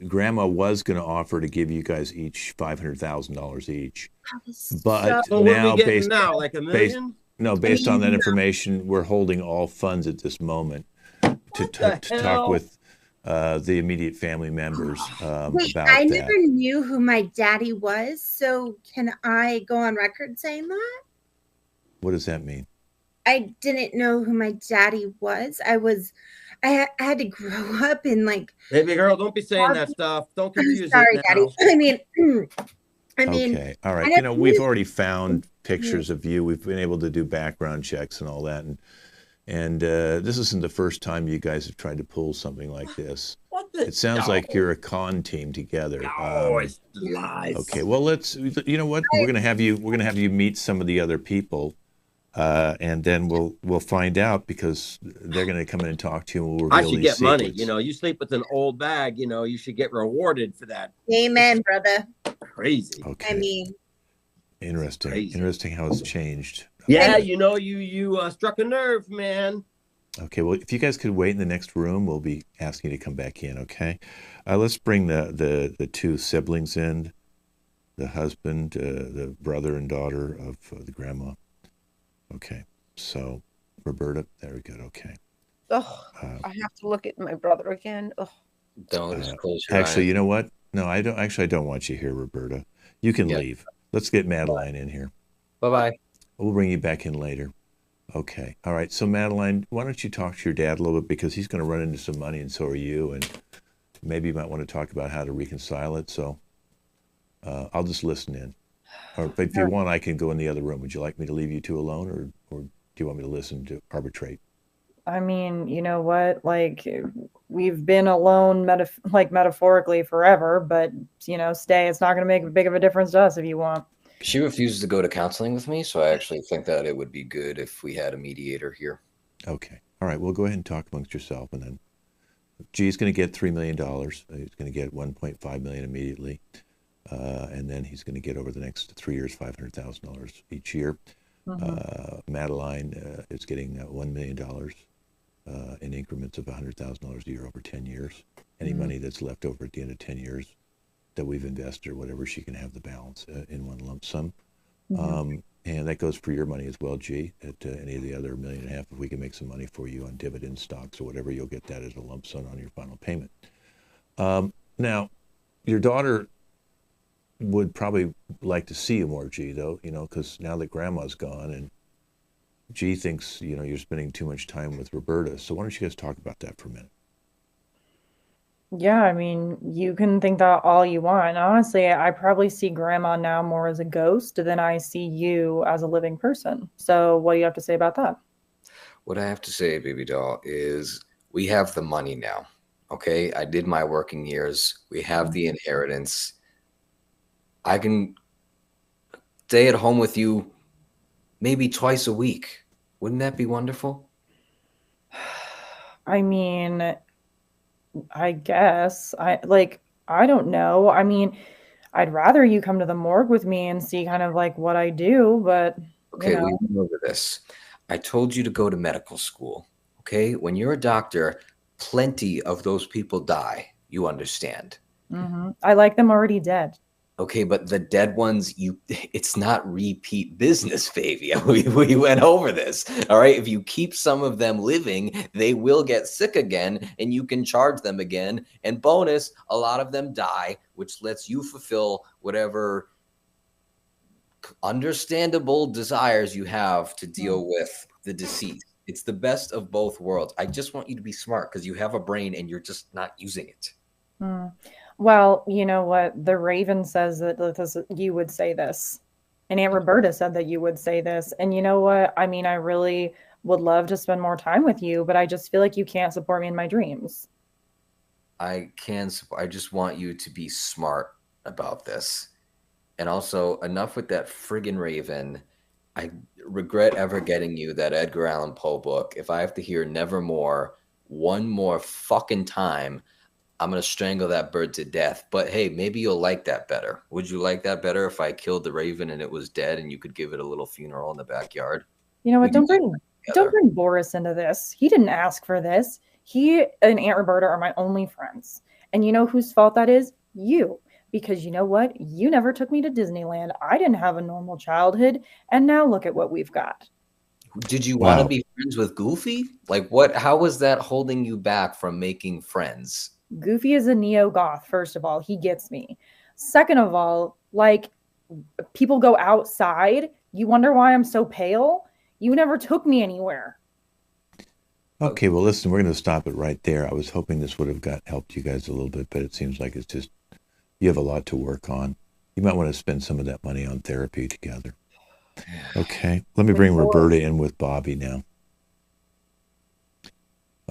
Grandma was going to offer to give you guys each $500,000 each, but So what are now we getting now? Like $1 million? based on that information, we're holding all funds at this moment to talk hell? with the immediate family members Wait, about I that. never knew who my daddy was. So can I go on record saying that? What does that mean? I didn't know who my daddy was. I had to grow up in like. Baby girl, don't be saying that stuff. Don't confuse Sorry, it now. Daddy. I mean. Okay, all right. I never We've knew- already found pictures of you. We've been able to do background checks and all that, and this isn't the first time you guys have tried to pull something like this. What the? It sounds like you're a con team together. No, it's lies. Okay, well, you know what? We're gonna have you meet some of the other people, and then we'll find out, because they're gonna come in and talk to you, and we'll reveal I should these get money. secrets. You sleep with an old bag. You should get rewarded for that. Amen, brother. Crazy. Okay. I mean. Interesting. Crazy. Interesting how it's changed. Yeah, you struck a nerve, man. Okay, well, if you guys could wait in the next room, we'll be asking you to come back in, okay? Let's bring the two siblings in, the husband, the brother and daughter of the grandma. Okay, so Roberta, very good, okay. Oh, I have to look at my brother again. Oh. Don't just close your Actually, eyes. you know what? No, I don't. Actually, I don't want you here, Roberta. You can leave. Let's get Madeline in here. Bye-bye. We'll bring you back in later. Okay. All right. So, Madeline, why don't you talk to your dad a little bit, because he's going to run into some money, and so are you, and maybe you might want to talk about how to reconcile it. So, I'll just listen in. Or if you want, I can go in the other room. Would you like me to leave you two alone, or do you want me to listen to arbitrate? I mean, you know what? Like, we've been alone, metaphorically forever, but stay. It's not going to make a big of a difference to us if you want. She refuses to go to counseling with me, so I actually think that it would be good if we had a mediator here. Okay. All right. Well, go ahead and talk amongst yourself, and then G's going to get $3 million. He's going to get $1.5 million immediately, and then he's going to get over the next 3 years $500,000 each year. Madeline is getting $1 million in increments of $100,000 a year over 10 years. Any money that's left over at the end of 10 years that we've invested or whatever, she can have the balance in one lump sum. And that goes for your money as well, G. At any of the other $1.5 million, if we can make some money for you on dividend stocks or whatever, you'll get that as a lump sum on your final payment. Now, your daughter would probably like to see you more, G, though, because now that grandma's gone, and G thinks, you're spending too much time with Roberta. So why don't you guys talk about that for a minute? Yeah, I mean, you can think that all you want. Honestly, I probably see grandma now more as a ghost than I see you as a living person. So, what do you have to say about that? What I have to say, baby doll, is we have the money now. Okay, I did my working years. We have the inheritance. I can stay at home with you maybe twice a week. Wouldn't that be wonderful? I mean, I guess I don't know. I mean, I'd rather you come to the morgue with me and see kind of like what I do, but you Okay, we know. went over this. I told you to go to medical school. Okay, when you're a doctor, plenty of those people die. You understand. I like them already dead. Okay, but the dead ones, it's not repeat business, baby. We went over this. All right. If you keep some of them living, they will get sick again and you can charge them again. And bonus, a lot of them die, which lets you fulfill whatever understandable desires you have to deal with the deceased. It's the best of both worlds. I just want you to be smart because you have a brain and you're just not using it. Hmm. Well, you know what? The Raven says that you would say this. And Aunt Roberta said that you would say this. And you know what? I mean, I really would love to spend more time with you, but I just feel like you can't support me in my dreams. I can support. I just want you to be smart about this. And also, enough with that friggin' Raven. I regret ever getting you that Edgar Allan Poe book. If I have to hear Nevermore one more fucking time, I'm going to strangle that bird to death. But hey, maybe you'll like that better. Would you like that better if I killed the raven and it was dead and you could give it a little funeral in the backyard? You know We what? can Don't do it don't together. bring Boris into this. He didn't ask for this. He and Aunt Roberta are my only friends. And you know whose fault that is? You. Because you know what? You never took me to Disneyland. I didn't have a normal childhood, and now look at what we've got. Did you want to Wow. be friends with Goofy? Like what? How was that holding you back from making friends? Goofy is a neo-goth, first of all. He gets me. Second of all, like people go outside. You wonder why I'm so pale? You never took me anywhere. Okay, well, listen, we're going to stop it right there. I was hoping this would have helped you guys a little bit, but it seems like it's just you have a lot to work on. You might want to spend some of that money on therapy together. Okay, let me bring Roberta in with Bobby now.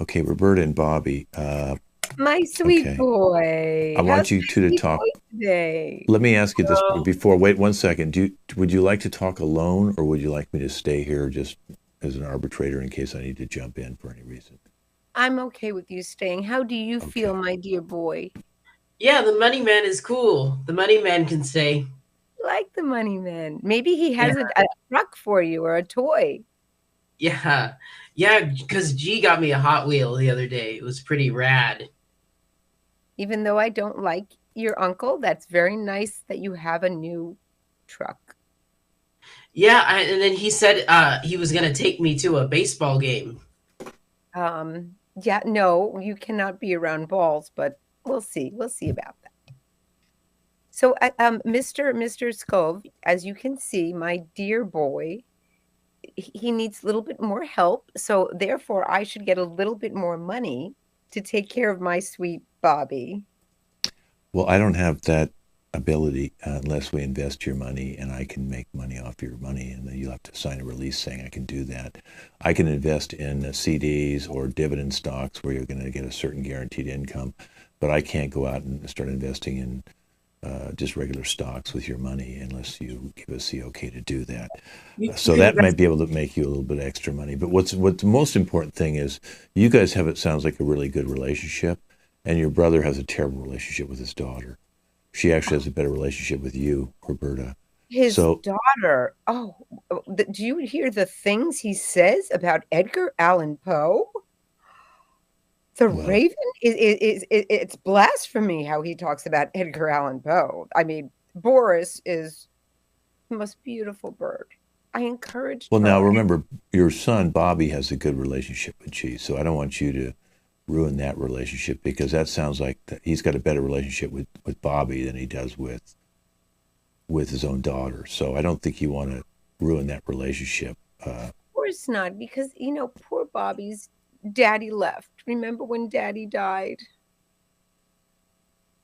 Okay, Roberta and Bobby. My sweet Okay. boy. I want How's you my two to sweet talk. boy today? Let me ask you this Oh, before. Wait 1 second. Would you like to talk alone, or would you like me to stay here just as an arbitrator in case I need to jump in for any reason? I'm okay with you staying. How do you feel, Okay. my dear boy? yeah, the money man is cool. The money man can stay. Like the money man. Maybe he Yeah, has a truck for you or a toy. yeah, yeah. Because G got me a Hot Wheel the other day. It was pretty rad. Even though I don't like your uncle, that's very nice that you have a new truck. Yeah, and then he said he was gonna take me to a baseball game. Yeah, no, you cannot be around balls, but we'll see. We'll see about that. So, Mr. Skov, as you can see, my dear boy, he needs a little bit more help. So, therefore, I should get a little bit more money to take care of my sweet Bobby. Well, I don't have that ability unless we invest your money, and I can make money off your money, and then you'll have to sign a release saying I can do that. I can invest in CDs or dividend stocks where you're going to get a certain guaranteed income, but I can't go out and start investing in just regular stocks with your money unless you give us the okay to do that. You So can that might invest. be able to make you a little bit extra money. But what's the most important thing is you guys have, it sounds like, a really good relationship, and your brother has a terrible relationship with his daughter. She actually has a better relationship with you, Roberta. His So, daughter. Oh, do you hear the things he says about Edgar Allan Poe? The well, Raven it's blasphemy how he talks about Edgar Allan Poe. I mean, Boris is the most beautiful bird. I encouraged well, now her. remember, your son Bobby has a good relationship with Chi, so I don't want you to ruin that relationship because that sounds like he's got a better relationship with Bobby than he does with his own daughter. So I don't think you want to ruin that relationship. course not, because, poor Bobby's daddy left. Remember when daddy died?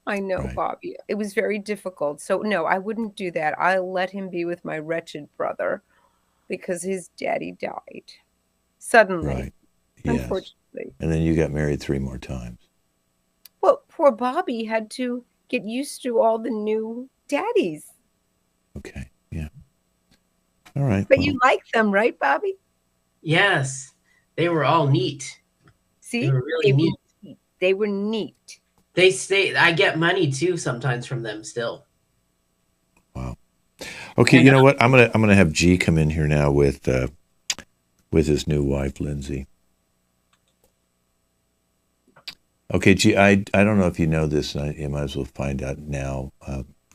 I know, Right. Bobby. It was very difficult. So, no, I wouldn't do that. I'll let him be with my wretched brother because his daddy died suddenly, Right. Yes. unfortunately. And then you got married 3 more times. Well, poor Bobby had to get used to all the new daddies. Okay. Yeah. All right. But well, you like them, right, Bobby? Yes, they were all neat. See? They were really neat. They were neat. They stay. I get money too sometimes from them still. Wow. Okay, you know what? I'm gonna have G come in here now with his new wife, Lindsay. Okay, G, I don't know if you know this, and you might as well find out now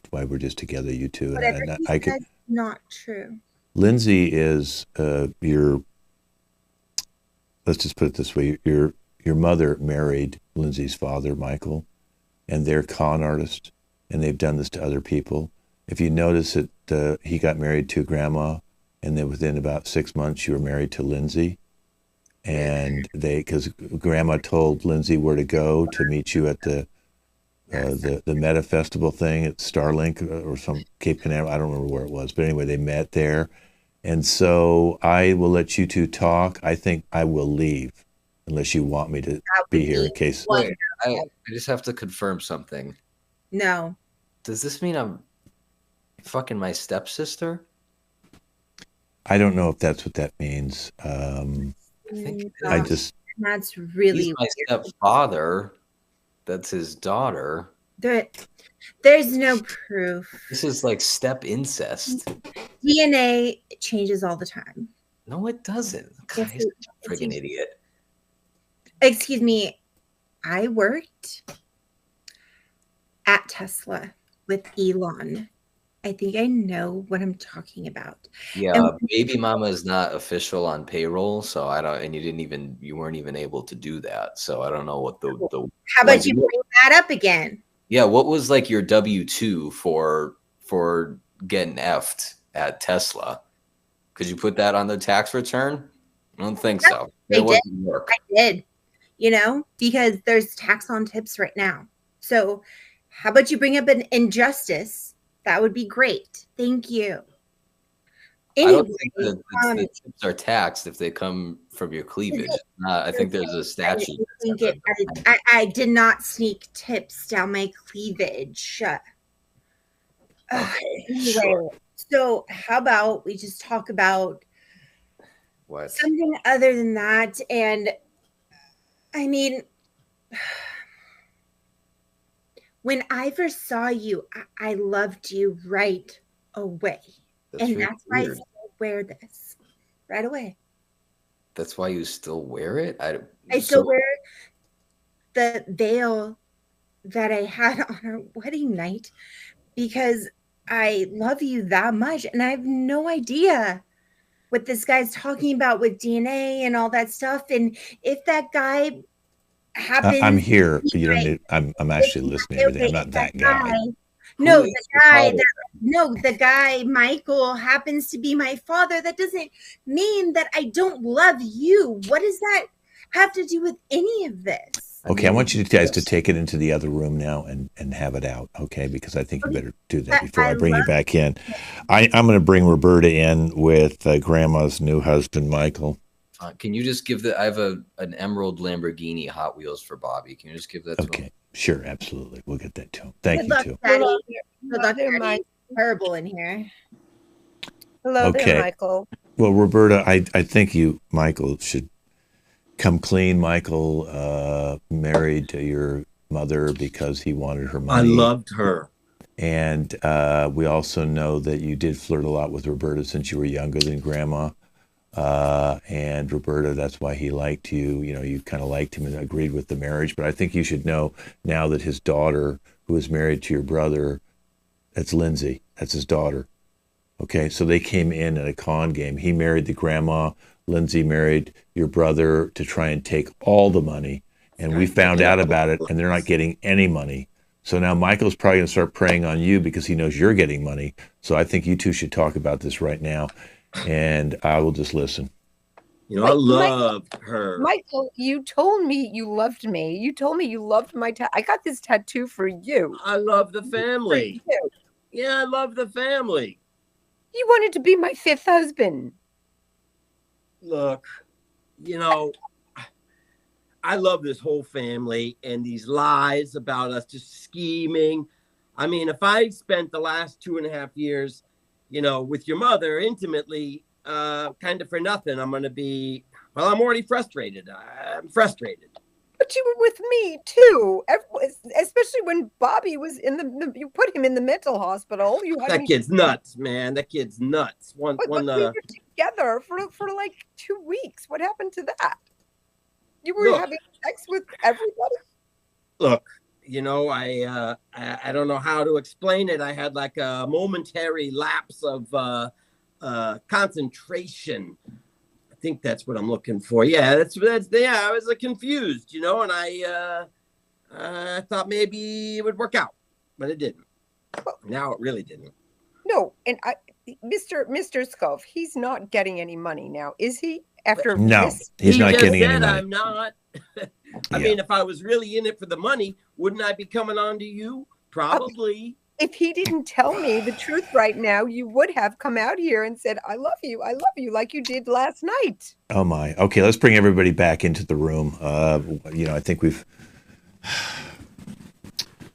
why we're just together, you two. Whatever And he I could. says, not true. Lindsay is your. Let's just put it this way: your mother married Lindsay's father, Michael, and they're con artists, and they've done this to other people. If you notice that he got married to Grandma, and then within about 6 months you were married to Lindsay, and because Grandma told Lindsay where to go to meet you at the Meta Festival thing at Starlink or some Cape Canaveral. I don't remember where it was, but anyway, they met there. And so I will let you two talk. I think I will leave unless you want me to be here in case. Wait, I just have to confirm something. No. Does this mean I'm fucking my stepsister? I don't know if that's what that means. I think I just. That's really he's my stepfather. That's his daughter. There's no proof. This is like step incest. DNA changes all the time. No, it doesn't. God, he's a friggin' idiot. Excuse me. I worked at Tesla with Elon. I think I know what I'm talking about. Yeah, baby mama is not official on payroll, so I don't. And you weren't even able to do that. So I don't know what the. How about you bring that up again? Yeah, what was like your W-2 for getting effed at Tesla? Could you put that on the tax return? I don't think so. It wasn't work. I did, because there's tax on tips right now. So how about you bring up an injustice? That would be great. Thank you. Anyway, I don't think the tips are taxed if they come from your cleavage. I think there's a statute. I did not sneak tips down my cleavage. Okay, anyway, sure. So how about we just talk about What? something other than that? And I mean, when I first saw you, I loved you right away. That's why I still wear this right away. That's why you still wear it? I still wear the veil that I had on our wedding night because I love you that much. And I have no idea what this guy's talking about with DNA and all that stuff. And if that guy happens, I'm here. You don't need. I'm actually listening to everything. I'm not that guy. No, the guy Michael happens to be my father. That doesn't mean that I don't love you. What does that have to do with any of this? Okay, I want you guys to take it into the other room now and have it out, okay? Because I think you better do that before I bring you back in. I'm going to bring Roberta in with Grandma's new husband, Michael. Can you just give I have an emerald Lamborghini Hot Wheels for Bobby. Can you just give that to him? Okay, sure, absolutely. We'll get that to him. Thank you, too. Daddy. Terrible in here. Hello there, Michael. Well, Roberta, I think Michael, should come clean. Michael married to your mother because he wanted her money. I loved her. And we also know that you did flirt a lot with Roberta since you were younger than Grandma. And Roberta, that's why he liked you. You kind of liked him and agreed with the marriage. But I think you should know now that his daughter, who is married to your brother, that's Lindsay. That's his daughter. Okay, so they came in at a con game. He married the grandma. Lindsay married your brother to try and take all the money. And we found out about it, and they're not getting any money. So now Michael's probably going to start preying on you because he knows you're getting money. So I think you two should talk about this right now, and I will just listen. You know, I loved her. Michael, you told me you loved me. You told me you loved my I got this tattoo for you. I love the family. Yeah, I love the family. You wanted to be my fifth husband. Look, you know, I love this whole family and these lies about us just scheming. I mean, if I spent the last 2.5 years, you know, with your mother intimately, kind of for nothing, I'm going to be, well, I'm already frustrated. I'm frustrated. But you were with me too, especially when Bobby was you put him in the mental hospital. That kid's nuts, man. That kid's nuts. We were together for like 2 weeks. What happened to that? You were having sex with everybody? Look, you know, I don't know how to explain it. I had like a momentary lapse of concentration. I think that's what I'm looking for. Yeah, that's I was confused, you know, and I thought maybe it would work out, but it didn't. Now it really didn't. No, and Mr. Scove, he's not getting any money now, is he? After no, this? He's not getting any money. I'm not. I mean, if I was really in it for the money, wouldn't I be coming on to you? Probably. If he didn't tell me the truth right now, you would have come out here and said, I love you, like you did last night. Oh, my. Okay, let's bring everybody back into the room. You know, I think we've...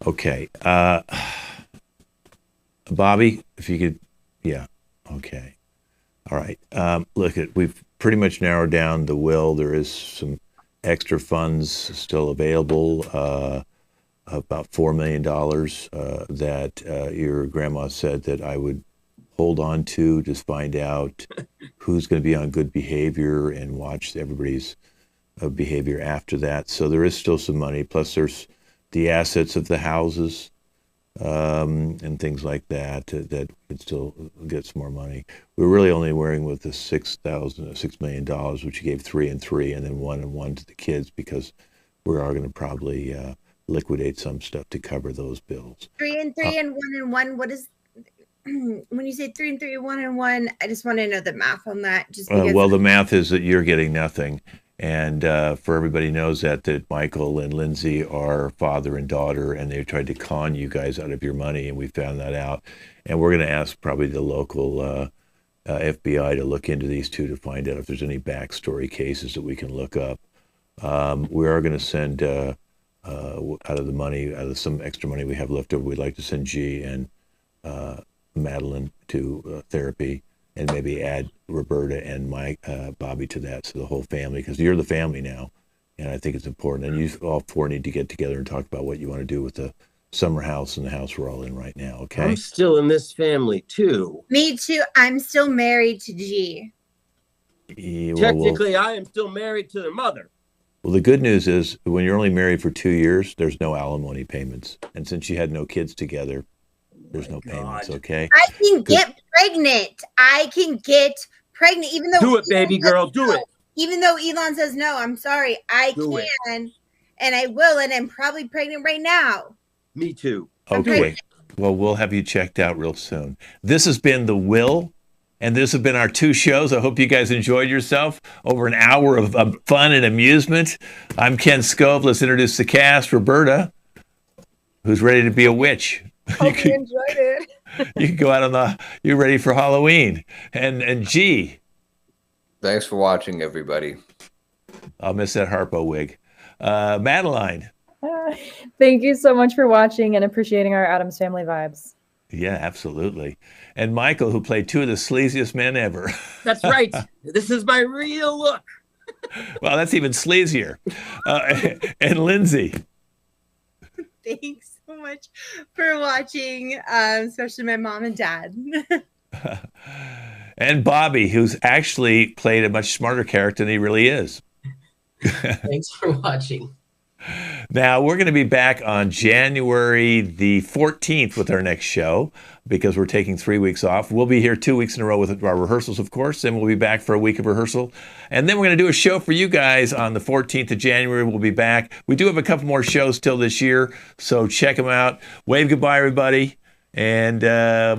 Okay. Bobby, if you could... Yeah, okay. All right. Look, we've pretty much narrowed down the will. There is some extra funds still available, about $4 million that your grandma said that I would hold on to find out who's going to be on good behavior and watch everybody's behavior after that. So there is still some money. Plus there's the assets of the houses and things like that that could still get some more money. We're really only worrying with the $6 million, which you gave 3 and 3, and then 1 and 1 to the kids, because we are going to probably liquidate some stuff to cover those bills. 3 and 3 and 1 and 1. What is when you say 3 and 3, 1 and 1? I just want to know the math on that. Just because well, the math is that you're getting nothing. And for everybody knows that Michael and Lindsay are father and daughter, and they tried to con you guys out of your money, and we found that out. And we're going to ask probably the local FBI to look into these two to find out if there's any backstory cases that we can look up. We are going to send out of the money, out of some extra money we have left over, we'd like to send G and Madeline to therapy, and maybe add Roberta and Bobby to that, so the whole family, because you're the family now, and I think it's important. And you all four need to get together and talk about what you want to do with the summer house and the house we're all in right now, okay? I'm still in this family, too. Me too. I'm still married to G. Yeah, Technically, I am still married to their mother. Well, the good news is when you're only married for 2 years, there's no alimony payments. And since you had no kids together, there's no payments, okay? I can get pregnant. Even though do it, baby girl, do it. Even though Elon says no, I'm sorry. I can, and I will, and I'm probably pregnant right now. Me too. Okay. Well, we'll have you checked out real soon. This has been The Will, and this has been our 2 shows. I hope you guys enjoyed yourself. Over an hour of fun and amusement. I'm Ken Scove. Let's introduce the cast. Roberta, who's ready to be a witch. Hope you enjoyed it. You can go out you're ready for Halloween. And G. Thanks for watching, everybody. I'll miss that Harpo wig. Madeline. Thank you so much for watching and appreciating our Addams Family vibes. Yeah, absolutely. And Michael, who played 2 of the sleaziest men ever. That's right. This is my real look. Well, that's even sleazier. And Lindsay. Thanks so much for watching, especially my mom and dad. And Bobby, who's actually played a much smarter character than he really is. Thanks for watching. Now, we're going to be back on January the 14th with our next show, because we're taking 3 weeks off. We'll be here 2 weeks in a row with our rehearsals, of course, and we'll be back for a week of rehearsal. And then we're going to do a show for you guys on the 14th of January. We'll be back. We do have a couple more shows still this year, so check them out. Wave goodbye, everybody, and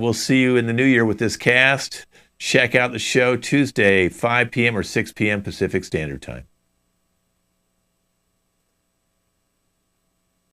we'll see you in the new year with this cast. Check out the show Tuesday, 5 p.m. or 6 p.m. Pacific Standard Time.